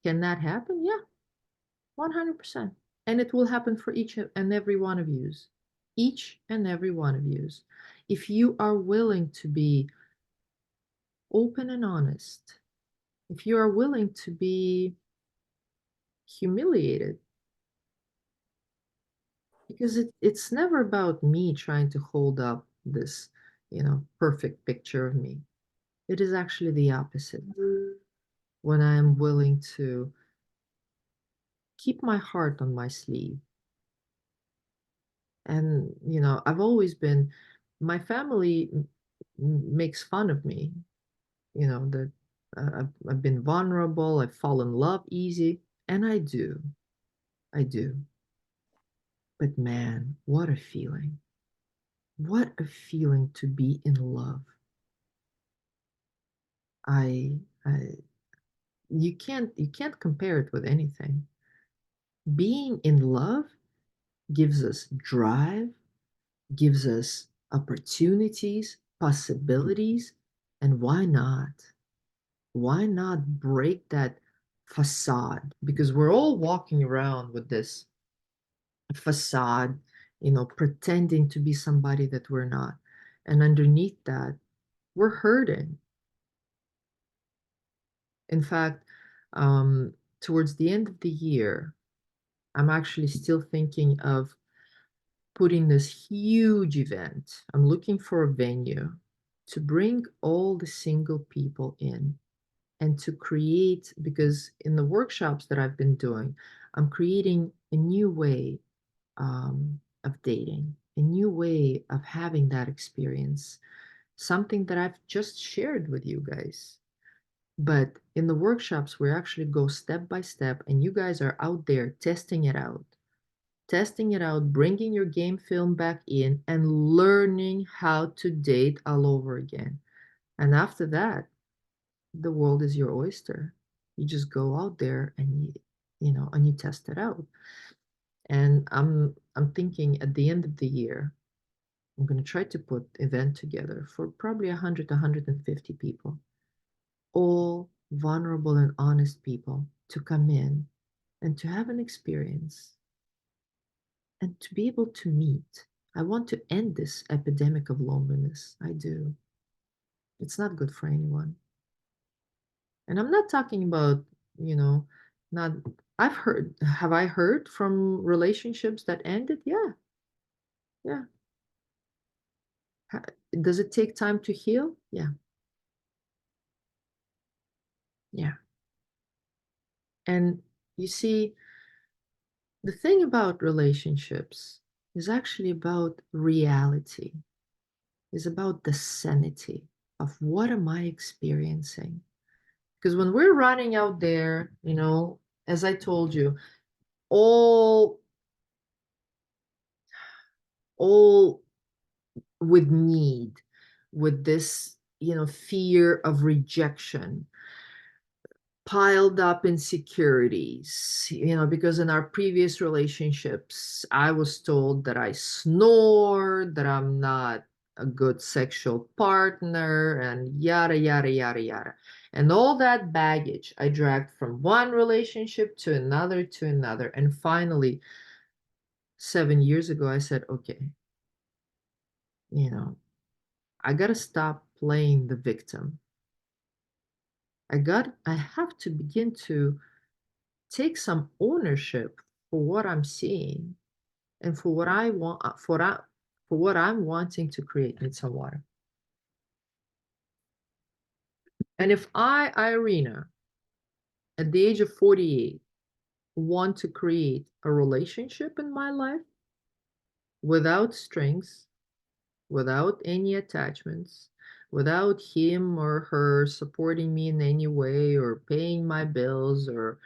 Can that happen? Yeah, 100%. And it will happen for each and every one of yous. Each and every one of yous. If you are willing to be open and honest, if you are willing to be humiliated, because it's never about me trying to hold up this, perfect picture of me. It is actually the opposite. When I am willing to keep my heart on my sleeve. And, I've always been, my family makes fun of me, that I've been vulnerable, I fall in love easy, and I do. I do. But man, what a feeling. What a feeling to be in love. I you can't compare it with anything. Being in love gives us drive, gives us opportunities, possibilities, and why not? Why not break that facade? Because we're all walking around with this facade, pretending to be somebody that we're not. And underneath that, we're hurting. In fact, towards the end of the year, I'm actually still thinking of putting this huge event. I'm looking for a venue to bring all the single people in and to create, because in the workshops that I've been doing, I'm creating a new way of dating, a new way of having that experience, something that I've just shared with you guys. But in the workshops, we actually go step by step, and you guys are out there testing it out, bringing your game film back in, and learning how to date all over again. And after that, the world is your oyster. You just go out there and you test it out. And I'm thinking at the end of the year, I'm going to try to put event together for probably 100 to 150 people, all vulnerable and honest people to come in and to have an experience and to be able to meet. I want to end this epidemic of loneliness. I do. It's not good for anyone. And I'm not talking about, not, have I heard from relationships that ended? Yeah. Yeah. Does it take time to heal? Yeah. Yeah. And you see, the thing about relationships is actually about reality, is about the sanity of what am I experiencing? Because when we're running out there, as I told you, all all with need, with this, fear of rejection, piled up insecurities, because in our previous relationships, I was told that I snore, that I'm not a good sexual partner, and yada, yada, yada, yada. And all that baggage I dragged from one relationship to another to another. And finally, 7 years ago, I said, okay, I got to stop playing the victim. I have to begin to take some ownership for what I'm seeing and for what I want, for what I'm wanting to create in some water. And if I, Irina, at the age of 48, want to create a relationship in my life without strings, without any attachments, without him or her supporting me in any way or paying my bills or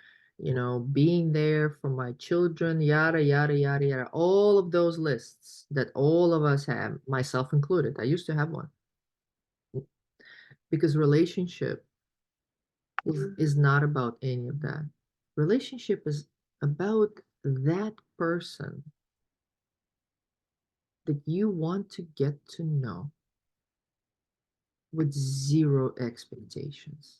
being there for my children, yada, yada, yada, yada, all of those lists that all of us have, myself included. I used to have one. Because relationship is not about any of that. Relationship is about that person that you want to get to know with zero expectations.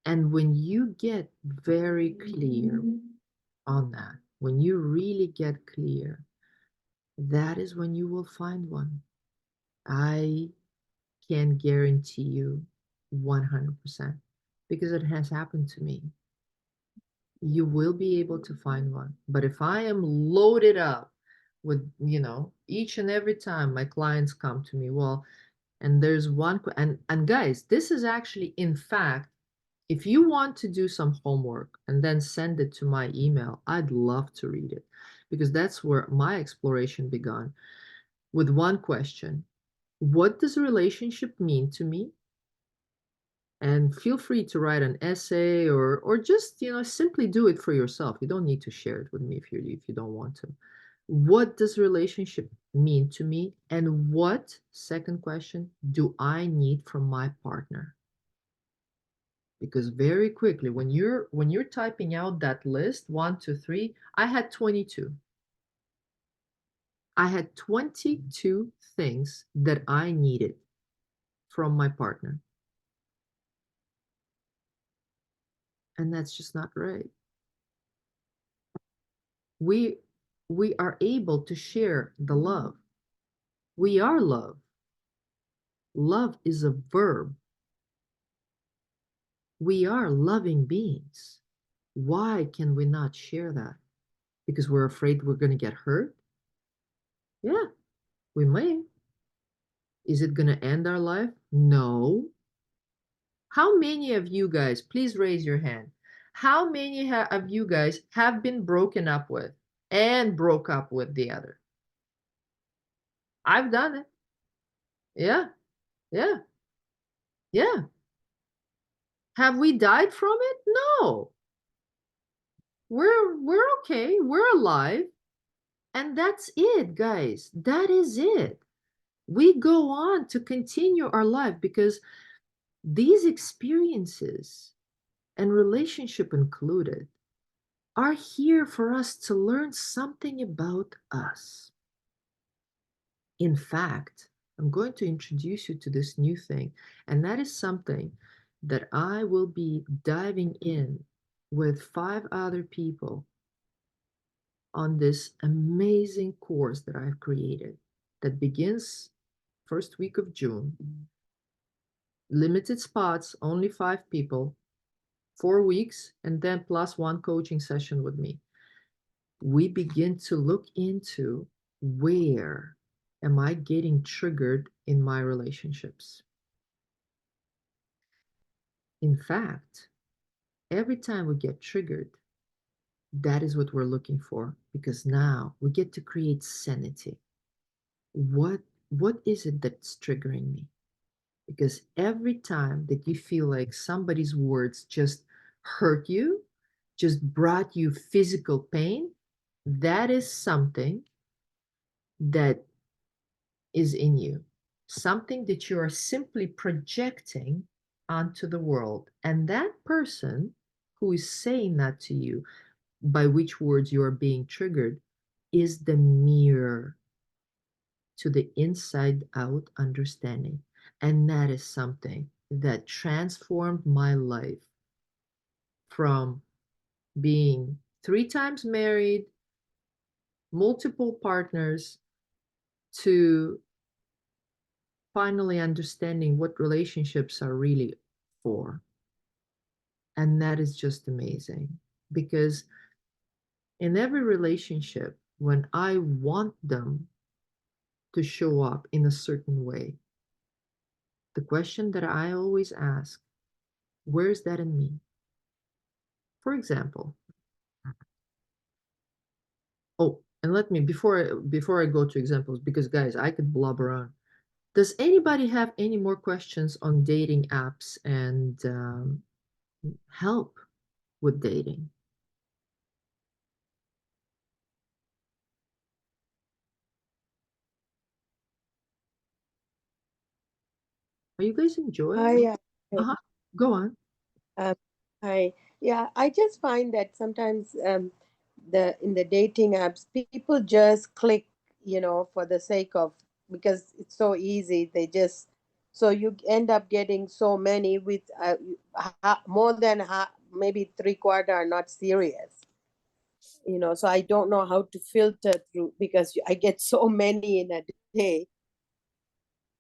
And when you get very clear on that, when you really get clear, that is when you will find one. I can guarantee you 100% because it has happened to me. You will be able to find one. But if I am loaded up with, each and every time my clients come to me, well, and there's one, and guys, this is actually, in fact, if you want to do some homework and then send it to my email, I'd love to read it because that's where my exploration began with one question. What does a relationship mean to me? And feel free to write an essay or just simply do it for yourself. You don't need to share it with me if you don't want to. What does relationship mean to me, and what, second question, do I need from my partner? Because very quickly, when you're typing out that list, 1 2 3, I had 22. I had 22 things that I needed from my partner. And that's just not right. We are able to share the love. We are love. Love is a verb. We are loving beings. Why can we not share that? Because we're afraid we're going to get hurt? Yeah, we may. Is it going to end our life? No. How many of you guys, please raise your hand. How many of you guys have been broken up with and broke up with the other? I've done it. Yeah, yeah, yeah. Have we died from it? No. We're okay. We're alive. And that's it, guys. That is it. We go on to continue our life because these experiences, and relationship included, are here for us to learn something about us. In fact, I'm going to introduce you to this new thing, and that is something that I will be diving in with 5 other people on this amazing course that I've created that begins first week of June. Limited spots, only 5 people, 4 weeks, and then plus 1 coaching session with me. We begin to look into where am I getting triggered in my relationships. In fact, every time we get triggered, that is what we're looking for, because now we get to create sanity. What is it that's triggering me? Because every time that you feel like somebody's words just hurt you, just brought you physical pain, that is something that is in you, something that you are simply projecting onto the world. And that person who is saying that to you, by which words you are being triggered, is the mirror to the inside out understanding. And that is something that transformed my life from being 3 times married, multiple partners, to finally understanding what relationships are really for. And that is just amazing, because in every relationship, when I want them to show up in a certain way, the question that I always ask, where's that in me? For example, and let me, before I go to examples, because guys, I could blubber on. Does anybody have any more questions on dating apps and help with dating? Are you guys enjoying it? Hi, Uh-huh. Go on. hi. Yeah, I just find that sometimes in the dating apps, people just click, for the sake of, because it's so easy. So you end up getting so many with more than maybe 3/4 are not serious. So I don't know how to filter through, because I get so many in a day.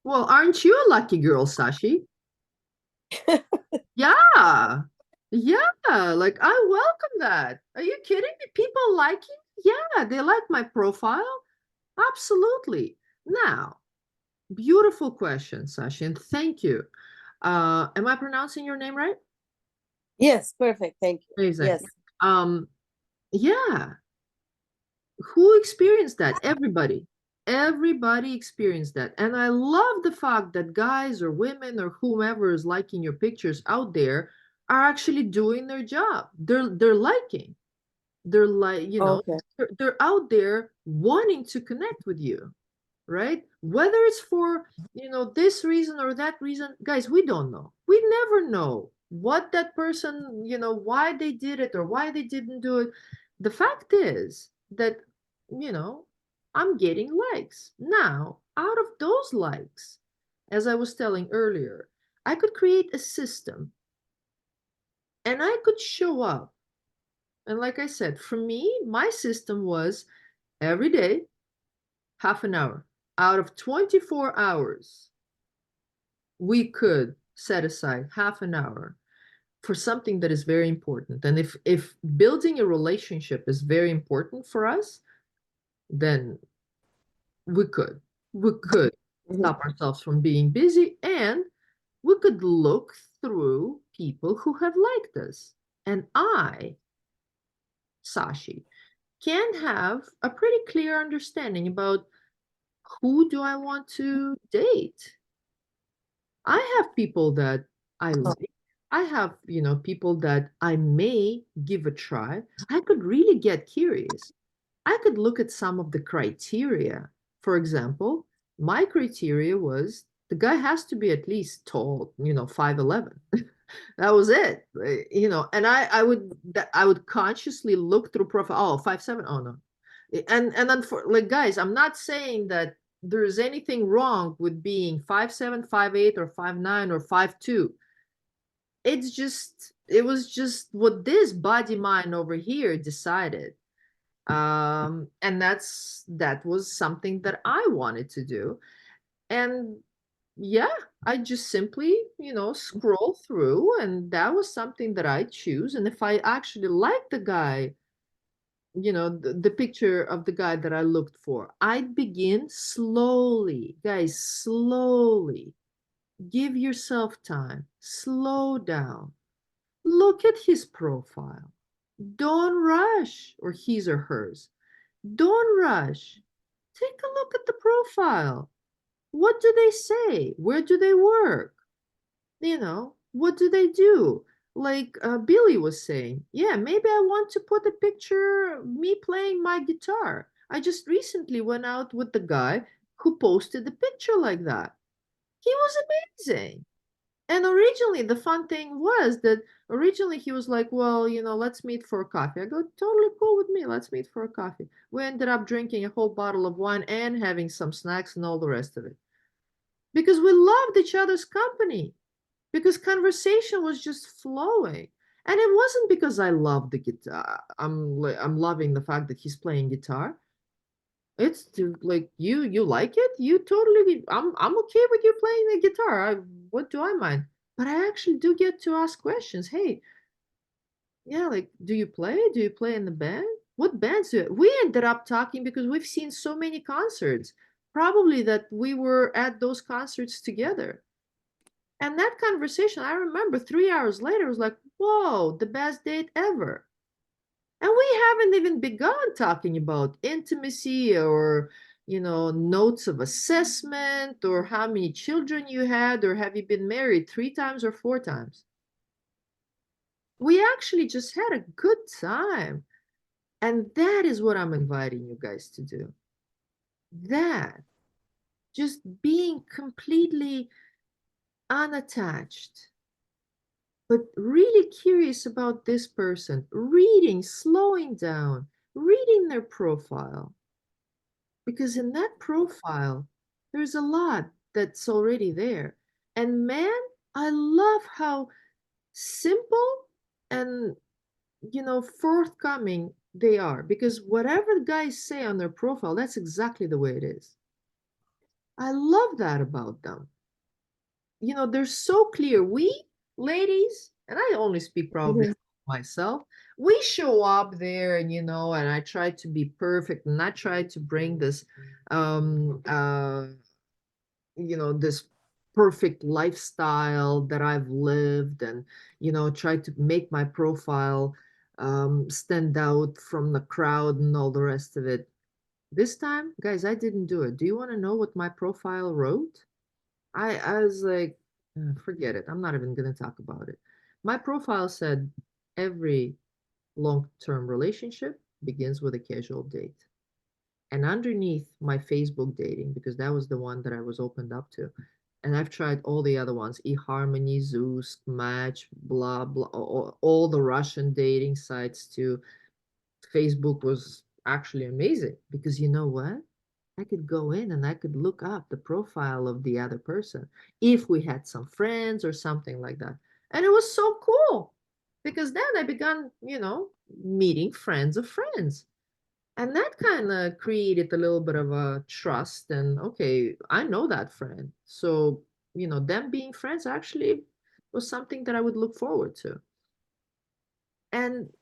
Well, aren't you a lucky girl, Sashi? Yeah. Yeah, like I welcome that. Are you kidding me? People like it? Yeah, they like my profile. Absolutely. Now, beautiful question, Sashi, and thank you. Am I pronouncing your name right? Yes, perfect. Thank you. Amazing. Yes. Yeah. Who experienced that? Everybody. Everybody experienced that. And I love the fact that guys or women or whomever is liking your pictures out there are actually doing their job. They're liking. They're like, Okay. they're out there wanting to connect with you, right? Whether it's for, this reason or that reason, guys, we don't know. We never know what that person, why they did it or why they didn't do it. The fact is that, I'm getting likes. Now, out of those likes, as I was telling earlier, I could create a system and I could show up. And like I said, for me, my system was every day, half an hour. Out of 24 hours, we could set aside half an hour for something that is very important. And if building a relationship is very important for us, then we could. We could Mhm. stop ourselves from being busy and we could look through people who have liked us. And I, Sashi, can have a pretty clear understanding about who do I want to date. I have people that I like. I have, people that I may give a try. I could really get curious. I could look at some of the criteria. For example, my criteria was the guy has to be at least tall, 5'11". That was it. And I would consciously look through profile. Oh, 5'7". Oh no. And then for like guys, I'm not saying that there's anything wrong with being 5'7", 5'8", or 5'9", or 5'2". It was just what this body mind over here decided. And that was something that I wanted to do. And yeah, I just simply, scroll through, and that was something that I choose. And if I actually like the guy, the picture of the guy that I looked for, I'd begin slowly, guys, slowly. Give yourself time, slow down, look at his profile. Don't rush, or his or hers. Don't rush. Take a look at the profile. What do they say? Where do they work? What do they do? Like Billy was saying, yeah, maybe I want to put a picture of me playing my guitar. I just recently went out with the guy who posted a picture like that. He was amazing. And originally, the fun thing was that originally he was like, well, let's meet for a coffee. I go, totally cool with me. Let's meet for a coffee. We ended up drinking a whole bottle of wine and having some snacks and all the rest of it because we loved each other's company, because conversation was just flowing. And it wasn't because I love the guitar. I'm loving the fact that he's playing guitar. It's like you like it. You totally. I'm okay with you playing the guitar. What do I mind? But I actually do get to ask questions. Hey, yeah, like, do you play? Do you play in the band? What bands do you? We ended up talking because we've seen so many concerts. Probably that we were at those concerts together. And that conversation, I remember 3 hours later, was like, whoa, the best date ever. And we haven't even begun talking about intimacy or, notes of assessment or how many children you had or have you been married 3 times or 4 times. We actually just had a good time. And that is what I'm inviting you guys to do. That, just being completely unattached, but really curious about this person, reading, slowing down, reading their profile. Because in that profile, there's a lot that's already there. And man, I love how simple and, forthcoming they are. Because whatever guys say on their profile, that's exactly the way it is. I love that about them. You know, they're so clear. We ladies, and I only speak probably Mhm. for myself, we show up there and and I try to be perfect and I try to bring this um uh this perfect lifestyle that I've lived, and try to make my profile stand out from the crowd and all the rest of it. This time, guys, I didn't do it. Do you want to know what my profile wrote? I was like, forget it. I'm not even going to talk about it." My profile said, "Every long-term relationship begins with a casual date." And underneath my Facebook dating, because that was the one that I was opened up to, and I've tried all the other ones, eHarmony, Zeus, Match, blah, blah, all the Russian dating sites too. Facebook was actually amazing because you know what? I could go in and I could look up the profile of the other person if we had some friends or something like that. And it was so cool because then I began, meeting friends of friends. And that kind of created a little bit of a trust. And okay, I know that friend. So, them being friends actually was something that I would look forward to. And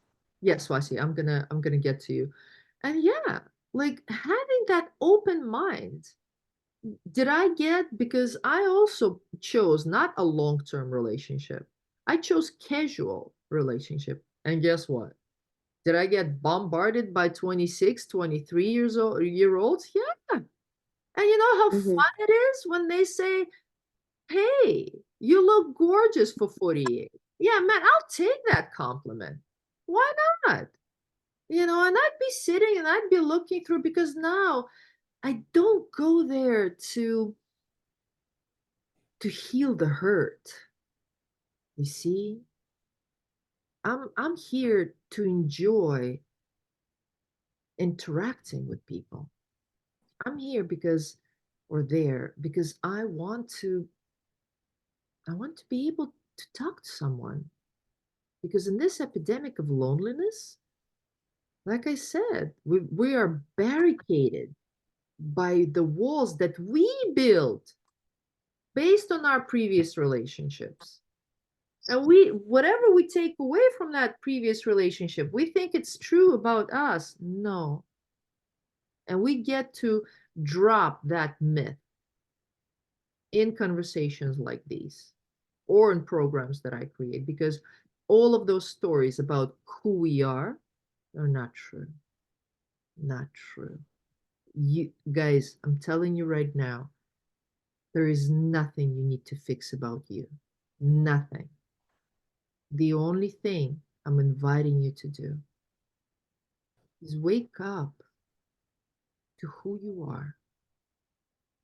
yes, Wasi, I'm gonna get to you. And yeah, like having that open mind. Did I get, because I also chose not a long-term relationship. I chose casual relationship. And guess what? Did I get bombarded by 26, 23 year olds? Yeah. And you know how Mhm. fun it is when they say, "Hey, you look gorgeous for 48." Yeah, man, I'll take that compliment. Why not? And I'd be sitting and I'd be looking through, because now I don't go there to heal the hurt. You see? I'm here to enjoy interacting with people. I'm here because, or there because I want to be able to talk to someone, because in this epidemic of loneliness, like I said, we are barricaded by the walls that we built based on our previous relationships. And whatever we take away from that previous relationship, we think it's true about us. No. And we get to drop that myth in conversations like these or in programs that I create, because all of those stories about who we are not true. Not true. You guys, I'm telling you right now, there is nothing you need to fix about you. Nothing. The only thing I'm inviting you to do is wake up to who you are,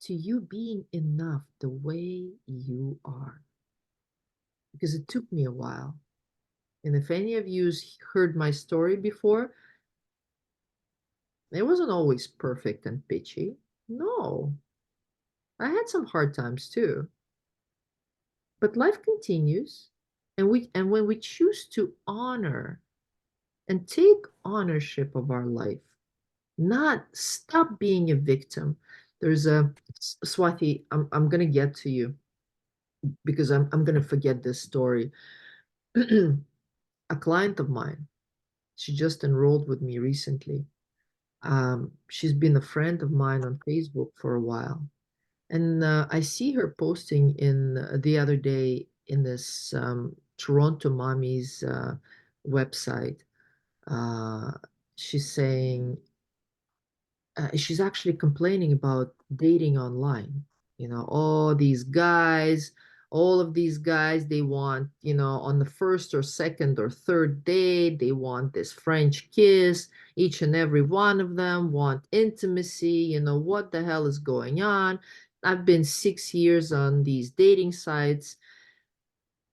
to you being enough the way you are. Because it took me a while. And if any of you heard my story before, it wasn't always perfect and pitchy. No, I had some hard times too. But life continues, and when we choose to honor and take ownership of our life, not stop being a victim. There's a Swati, I'm gonna get to you because I'm gonna forget this story. A client of mine, she just enrolled with me recently. She's been a friend of mine on Facebook for a while. And I see her posting in the other day in this Toronto Mommy's website. Uh, she's saying, she's actually complaining about dating online. All of these guys, they want, on the first or second or third date, they want this French kiss. Each and every one of them want intimacy. What the hell is going on? I've been 6 years on these dating sites,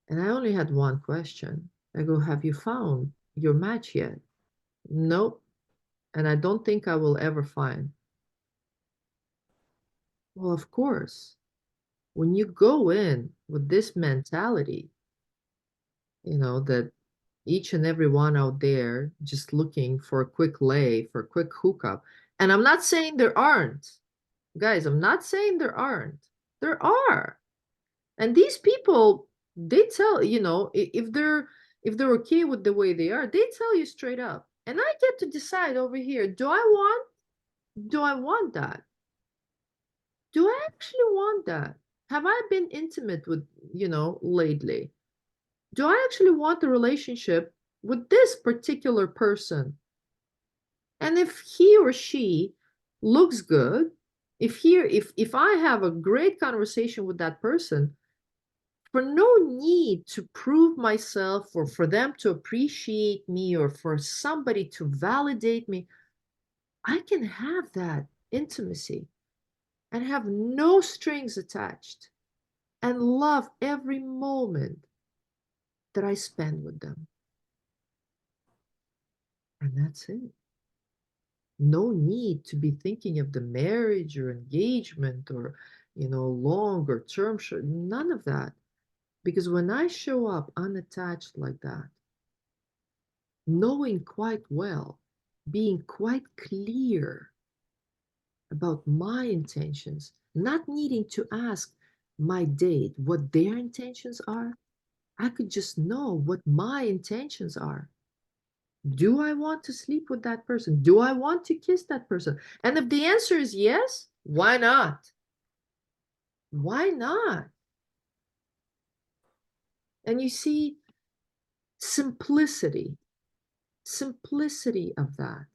and I only had one question. I go, "Have you found your match yet?" Nope. And I don't think I will ever find. Well, of course, when you go in with this mentality, that each and every one out there just looking for a quick lay, for a quick hookup, and I'm not saying there aren't, Guys, I'm not saying there aren't. There are. And these people, they tell, you know, if they're okay with the way they are, they tell you straight up. And I get to decide over here, do I want that? Do I actually want that? Have I been intimate with, you know, lately? Do I actually want a relationship with this particular person? And if he or she looks good, if I have a great conversation with that person, for no need to prove myself or for them to appreciate me or for somebody to validate me, I can have that intimacy and have no strings attached and love every moment that I spend with them. And that's it. No need to be thinking of the marriage or engagement or, you know, longer term, none of that. Because when I show up unattached like that, knowing quite well, being quite clear about my intentions, not needing to ask my date what their intentions are, I could just know what my intentions are. Do I want to sleep with that person? Do I want to kiss that person? And if the answer is yes, why not? Why not? And you see, simplicity of that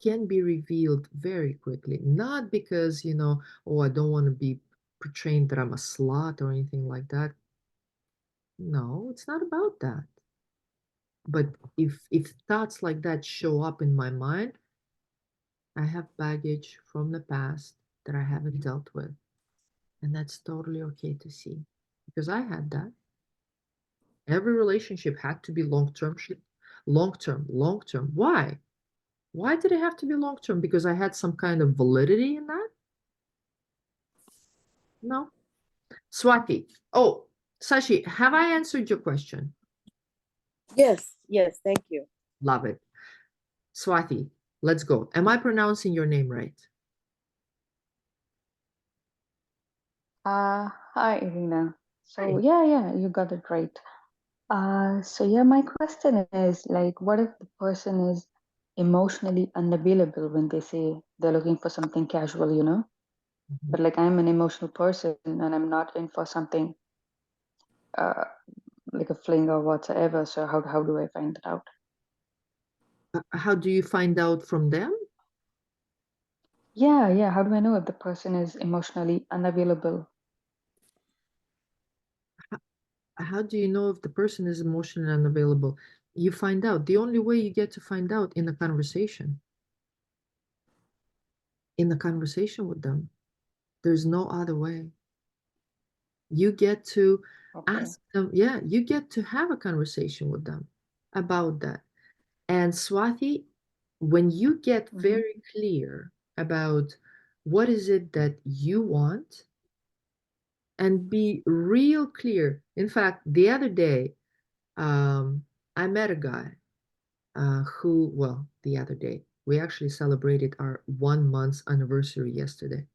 can be revealed very quickly. Not because, you know, oh, I don't want to be portrayed that I'm a slut or anything like that. No, it's not about that. But if thoughts like that show up in my mind, I have baggage from the past that I haven't dealt with. And that's totally okay to see. Because I had that. Every relationship had to be long-term. Long-term. Why? Why did it have to be long-term? Because I had some kind of validity in that? No. Swati. Oh, Sashi, have I answered your question? Yes, yes, thank you. Love it. Swati, let's go. Am I pronouncing your name right? Hi, Irina. So Hi. yeah, you got it right. So yeah, my question is like, what if the person is emotionally unavailable when they say they're looking for something casual, you know? But like I'm an emotional person and I'm not in for something uh like a fling or whatsoever. So how do I find that out? How do you find out from them? Yeah. How do I know if the person is emotionally unavailable? How do you know if the person is emotionally unavailable? You find out. The only way you get to find out in a conversation. In a conversation with them. There's no other way. You get to Okay. ask them, yeah, you get to have a conversation with them about that. And Swati, when you get very clear about what is it that you want and be real clear. In fact, the other day, I met a guy the other day, we actually celebrated our 1 month anniversary yesterday.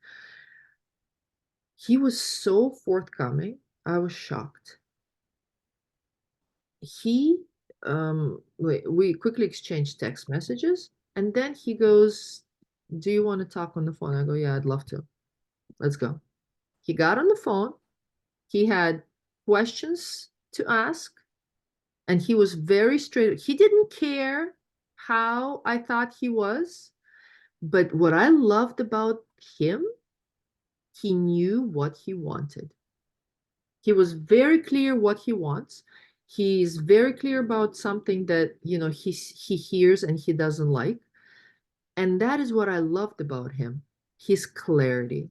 He was so forthcoming. I was shocked. We quickly exchanged text messages, and then he goes, do you want to talk on the phone? I go, yeah, I'd love to. Let's go. He got on the phone. He had questions to ask, and he was very straight. He didn't care how I thought he was, but what I loved about him, he knew what he wanted. He was very clear what he wants. He's very clear about something that, you know, he hears and he doesn't like. And that is what I loved about him, his clarity.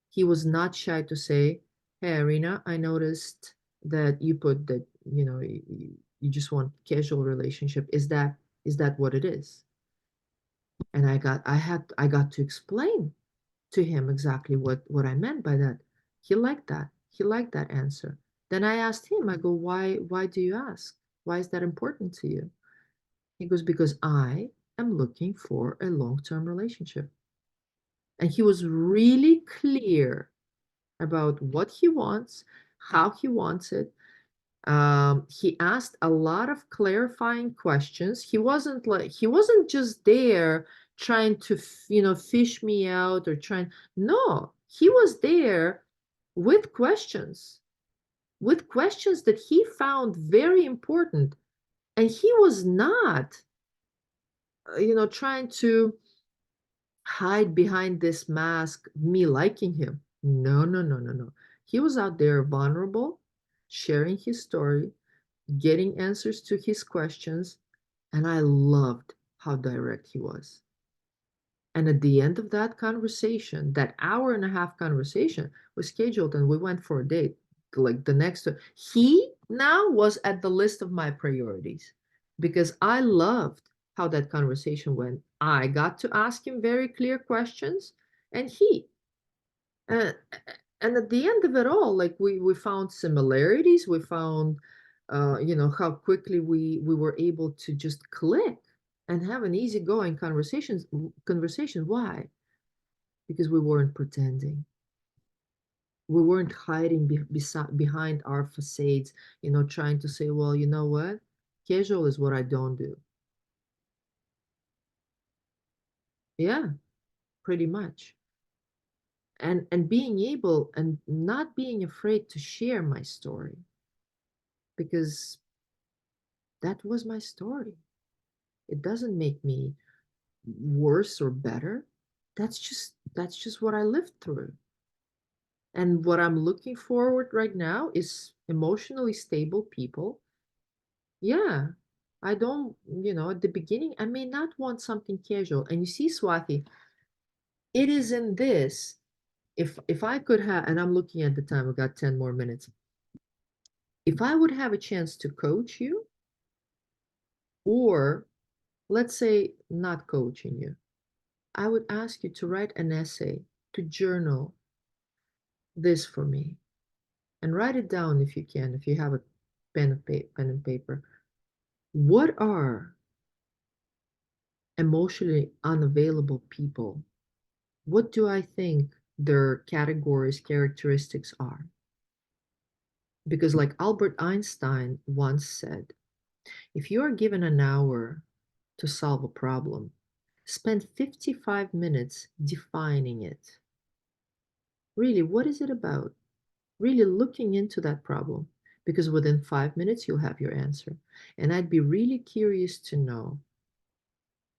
He was not shy to say, hey, Irina, I noticed that you put that, you know, you just want casual relationship. Is that what it is? And I got to explain to him exactly what I meant by that. He liked that. He liked that answer. Then I asked him, I go, why do you ask? Why is that important to you? He goes, because I am looking for a long-term relationship. And he was really clear about what he wants, how he wants it. He asked a lot of clarifying questions. He wasn't just there trying to, fish me out or trying. No, he was there with questions that he found very important. And he was not, trying to hide behind this mask, me liking him. No, no, no, no, no. He was out there vulnerable, sharing his story, getting answers to his questions, and I loved how direct he was. And at the end of that conversation, that hour and a half conversation was scheduled, and we went for a date. Like the next, he now was at the list of my priorities because I loved how that conversation went. I got to ask him very clear questions, and uh, and at the end of it all, like we found similarities. We found, how quickly we were able to just click and have an easygoing conversation. Why? Because we weren't pretending. We weren't hiding behind our facades, trying to say, well, you know what? Casual is what I don't do. Yeah, pretty much. And being able and not being afraid to share my story, because that was my story. It doesn't make me worse or better. That's just what I lived through. And what I'm looking forward right now is emotionally stable people. Yeah. I don't, at the beginning, I may not want something casual. And you see, Swati, it is in this. If I could have, and I'm looking at the time, I've got 10 more minutes. If I would have a chance to coach you, or let's say not coaching you, I would ask you to write an essay, to journal this for me, and write it down if you can, if you have a pen and paper. What are emotionally unavailable people? What do I think their categories, characteristics are? Because, like Albert Einstein once said, if you are given an hour to solve a problem, spend 55 minutes defining it. Really, what is it about? Really looking into that problem, because within 5 minutes you'll have your answer. And I'd be really curious to know,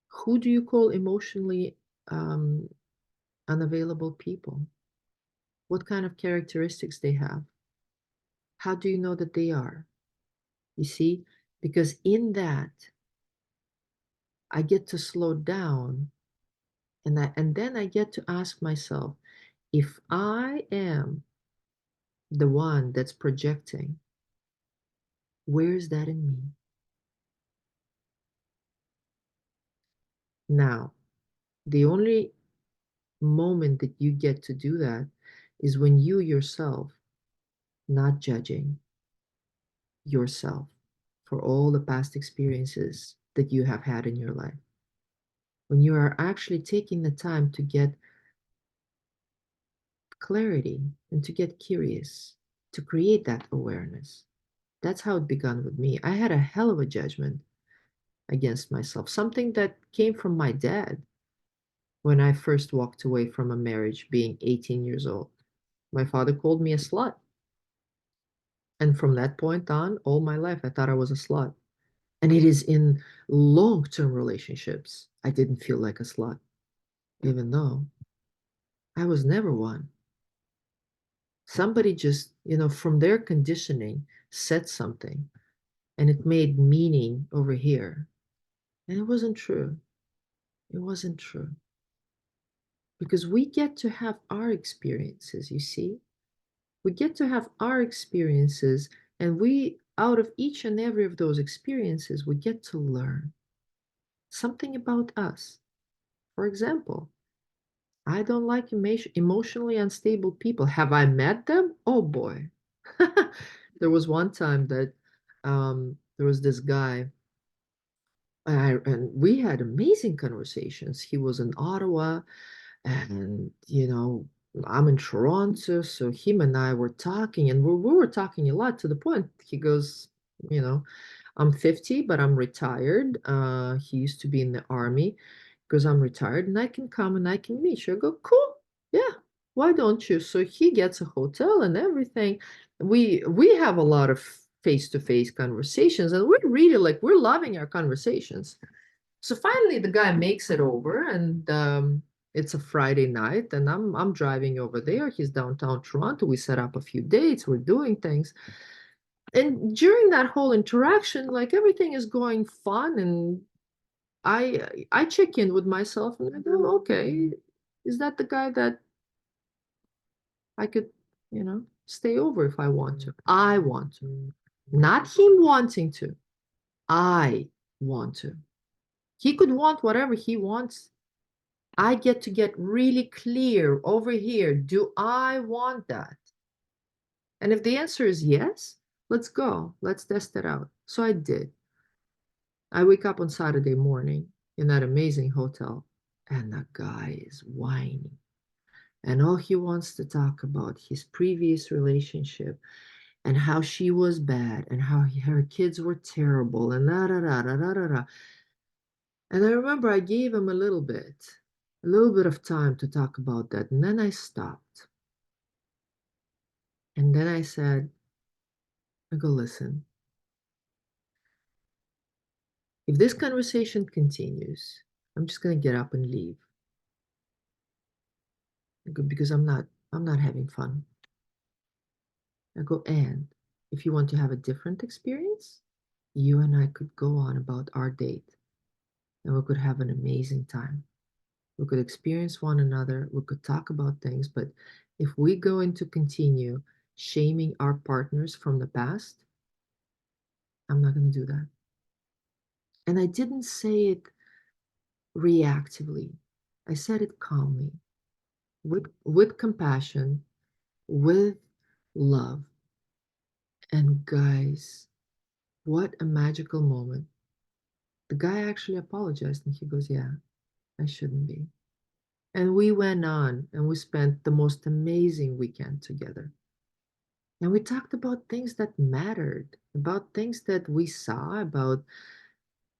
who do you call emotionally um, unavailable people? What kind of characteristics they have? How do you know that they are? You see, because in that I get to slow down, and then I get to ask myself, if I am the one that's projecting, where's that in me? Now, the only moment that you get to do that is when you yourself, not judging yourself for all the past experiences that you have had in your life, when you are actually taking the time to get clarity and to get curious, to create that awareness. That's how it began with me. I had a hell of a judgment against myself, something that came from my dad when I first walked away from a marriage being 18 years old. My father called me a slut. And from that point on, all my life, I thought I was a slut. And it is in long-term relationships, I didn't feel like a slut, even though I was never one. Somebody just, from their conditioning, said something, and it made meaning over here. And it wasn't true. It wasn't true. Because we get to have our experiences, you see? We get to have our experiences, and out of each and every of those experiences, we get to learn something about us. For example, I don't like emotionally unstable people. Have I met them? Oh boy. There was one time that there was this guy, and we had amazing conversations. He was in Ottawa. And, I'm in Toronto, so him and I were talking, and we were talking a lot to the point he goes, you know, I'm 50, but I'm retired. He used to be in the army because I'm retired and I can come and I can meet you. I go, cool. Yeah. Why don't you? So he gets a hotel and everything. We have a lot of face-to-face conversations, and we're really like we're loving our conversations. So finally the guy makes it over, and it's a Friday night, and I'm driving over there. He's downtown Toronto. We set up a few dates, we're doing things. And during that whole interaction, like everything is going fun, and I check in with myself and I go, okay, is that the guy that I could, stay over if I want to? I want to. Not him wanting to. I want to. He could want whatever he wants. I get to get really clear over here. Do I want that? And if the answer is yes, let's go. Let's test it out. So I did. I wake up on Saturday morning in that amazing hotel, and the guy is whining. And all he wants to talk about his previous relationship and how she was bad and how her kids were terrible and da da da da da da da. And I remember I gave him a little bit of time to talk about that. And then I stopped. And then I said, I go, listen, if this conversation continues, I'm just going to get up and leave. I go, because I'm not having fun. I go, and if you want to have a different experience, you and I could go on about our date and we could have an amazing time. We could experience one another. We could talk about things. But if we go into continue shaming our partners from the past, I'm not going to do that. And I didn't say it reactively. I said it calmly, with compassion, with love. And guys, what a magical moment. The guy actually apologized and he goes, yeah, I shouldn't be. And we went on and we spent the most amazing weekend together. And we talked about things that mattered, about things that we saw, about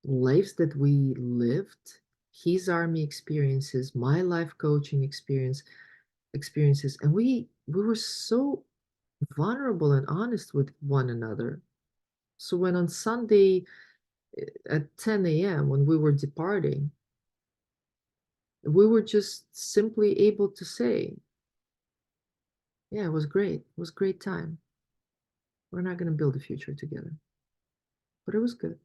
lives that we lived, his army experiences, my life coaching experiences. And we were so vulnerable and honest with one another. So when on Sunday at 10 a.m., when we were departing, we were just simply able to say, yeah, it was great. It was a great time. We're not going to build a future together, but it was good.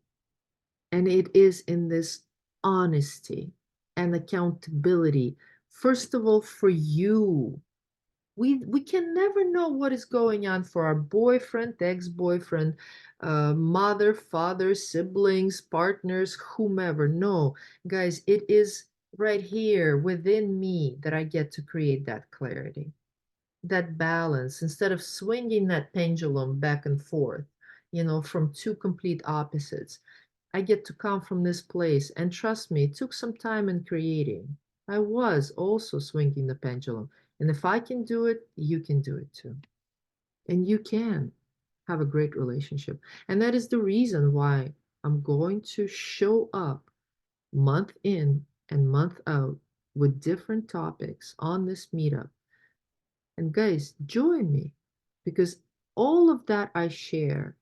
And it is in this honesty and accountability, first of all, for you. We can never know what is going on for our boyfriend, ex-boyfriend, mother, father, siblings, partners, whomever. No, guys, it is right here within me that I get to create that clarity, that balance, instead of swinging that pendulum back and forth, from two complete opposites. I get to come from this place. And trust me, it took some time in creating. I was also swinging the pendulum. And if I can do it, you can do it too. And you can have a great relationship. And that is the reason why I'm going to show up month in and month out with different topics on this meetup. And guys, join me, because all of that I share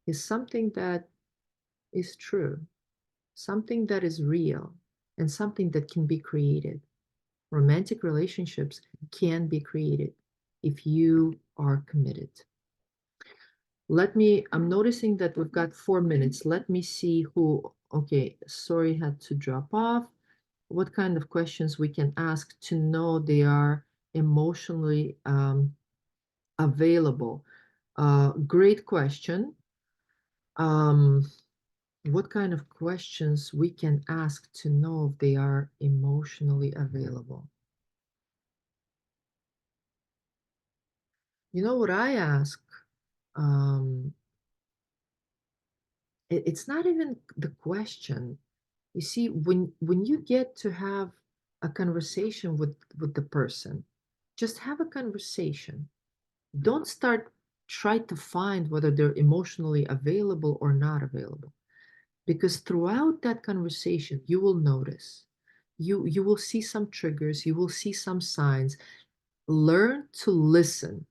is something that is true, something that is real, and something that can be created. Romantic relationships can be created if you are committed. I'm noticing that we've got 4 minutes. Let me see okay, sorry, had to drop off. What kind of questions we can ask to know they are emotionally available? Great question. What kind of questions we can ask to know if they are emotionally available? You know what I ask? It's not even the question. You see, when you get to have a conversation with the person. Just have a conversation. Don't try to find whether they're emotionally available or not available, because throughout that conversation you will notice, you will see some triggers, you will see some signs. Learn to listen.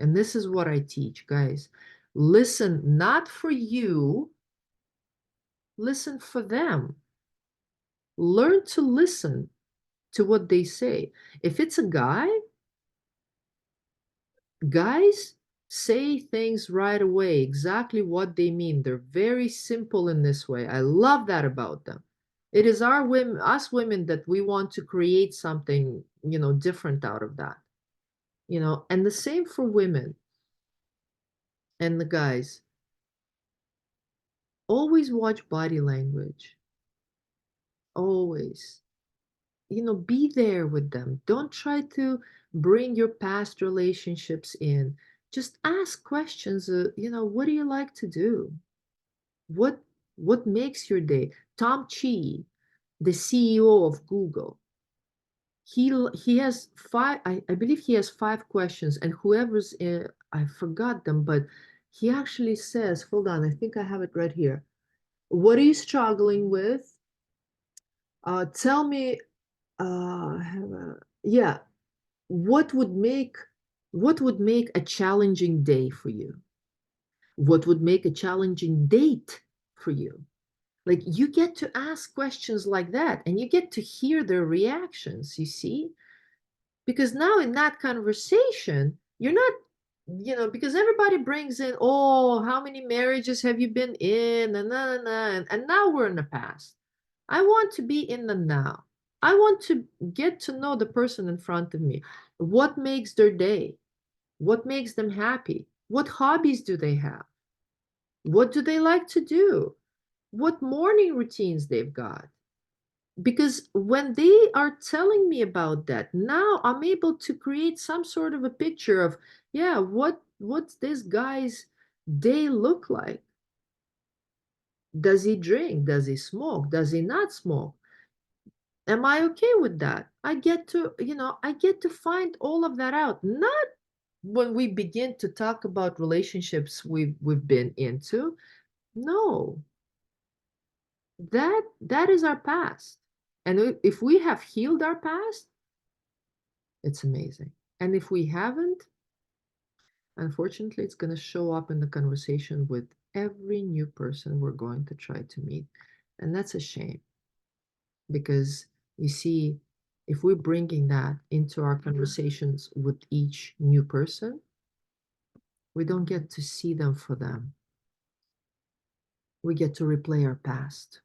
And this is what I teach, guys. Listen not for you, listen for them. Learn to listen to what they say. If it's a guy, guys say things right away, exactly what they mean. They're very simple in this way. I love that about them. It is us women, that we want to create something, different out of that. And the same for women and the guys. Always watch body language. Always. Be there with them. Don't try to bring your past relationships in. Just ask questions. What do you like to do? What makes your day? Tom Chi, the CEO of Google, he has five. I believe he has 5 questions, and whoever's I forgot them, but he actually says, hold on, I think I have it right here. What are you struggling with? Tell me. Yeah. What would make a challenging day for you? What would make a challenging date for you? Like, you get to ask questions like that, and you get to hear their reactions, you see? Because now in that conversation, you're not, because everybody brings in, oh, how many marriages have you been in? And now we're in the past. I want to be in the now. I want to get to know the person in front of me. What makes their day? What makes them happy? What hobbies do they have? What do they like to do? What morning routines they've got? Because when they are telling me about that, now I'm able to create some sort of a picture of, yeah, what's this guy's day look like? Does he drink? Does he smoke? Does he not smoke? Am I okay with that? I get to find all of that out. Not when we begin to talk about relationships we've been into. No, that is our past. And if we have healed our past, it's amazing. And if we haven't, unfortunately, it's going to show up in the conversation with every new person we're going to try to meet. And that's a shame, because you see, if we're bringing that into our conversations with each new person, we don't get to see them for them. We get to replay our past,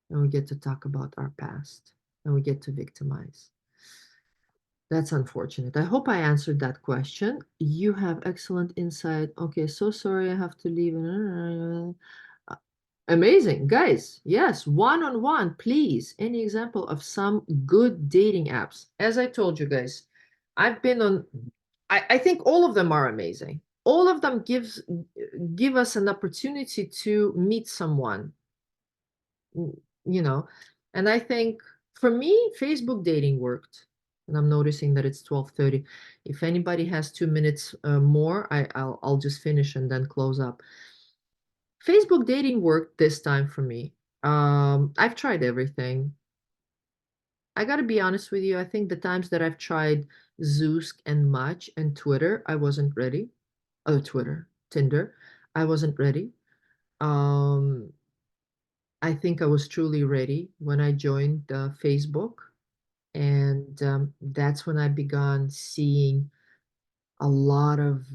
and we get to talk about our past, and we get to victimize. That's unfortunate. I hope I answered that question. You have excellent insight. Okay, so sorry I have to leave. Amazing, guys. Yes, one-on-one, please. Any example of some good dating apps? As I told you guys, I've been on, I think all of them are amazing. All of them give us an opportunity to meet someone, you know. And I think for me, Facebook dating worked. And I'm noticing that it's 12:30. If anybody has 2 minutes more, I'll just finish and then close up. Facebook dating worked this time for me. I've tried everything. I gotta be honest with you. I think the times that I've tried Zoosk and Match and Twitter, I wasn't ready. Oh, Tinder, I wasn't ready. Um, I think I was truly ready when I joined Facebook, and that's when I began seeing a lot of.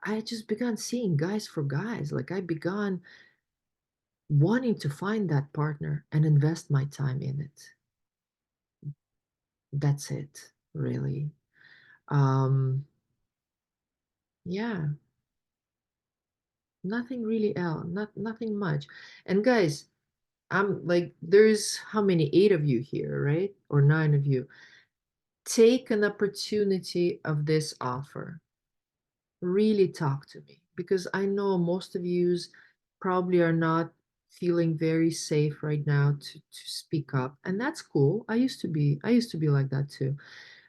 I just began seeing guys for guys. Like, I began wanting to find that partner and invest my time in it. That's it, really. Yeah, nothing really else, nothing much. And guys, I'm like, there's how many? 8 of you here, right? Or 9 of you. Take an opportunity of this offer. Really talk to me, because I know most of yous probably are not feeling very safe right now to speak up, and that's cool. I used to be like that too.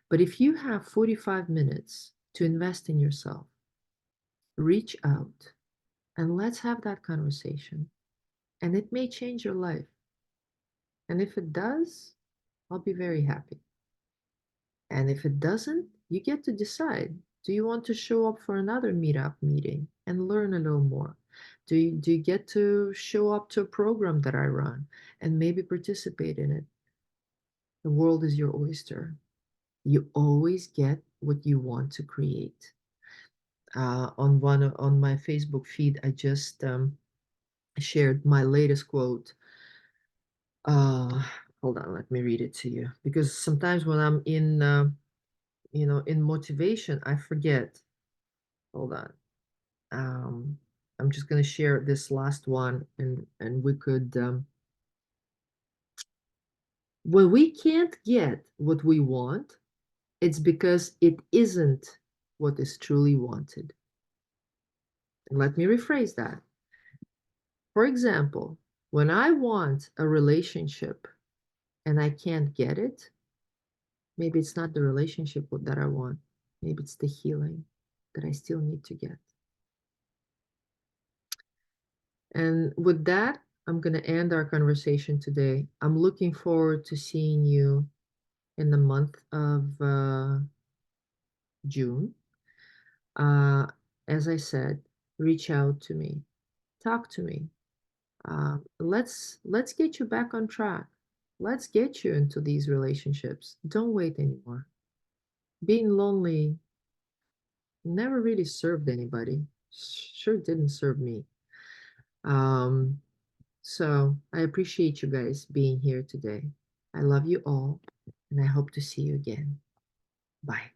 But if you have 45 minutes to invest in yourself, reach out and let's have that conversation. And it may change your life. And if it does, I'll be very happy. And if it doesn't, you get to decide. Do you want to show up for another meetup meeting and learn a little more? Do you get to show up to a program that I run and maybe participate in it? The world is your oyster. You always get what you want to create. On my Facebook feed, I just shared my latest quote. Uh, Hold on, let me read it to you because sometimes when I'm in motivation, I forget. Hold on. Um, I'm just gonna share this last one, and we could. When we can't get what we want, it's because it isn't what is truly wanted. And let me rephrase that. For example, when I want a relationship and I can't get it, maybe it's not the relationship that I want. Maybe it's the healing that I still need to get. And with that, I'm going to end our conversation today. I'm looking forward to seeing you in the month of June. Uh, as I said, reach out to me, talk to me. Let's get you back on track. Let's get you into these relationships. Don't wait anymore. Being lonely never really served anybody. Sure didn't serve me. Um, so I appreciate you guys being here today. I love you all, and I hope to see you again. Bye.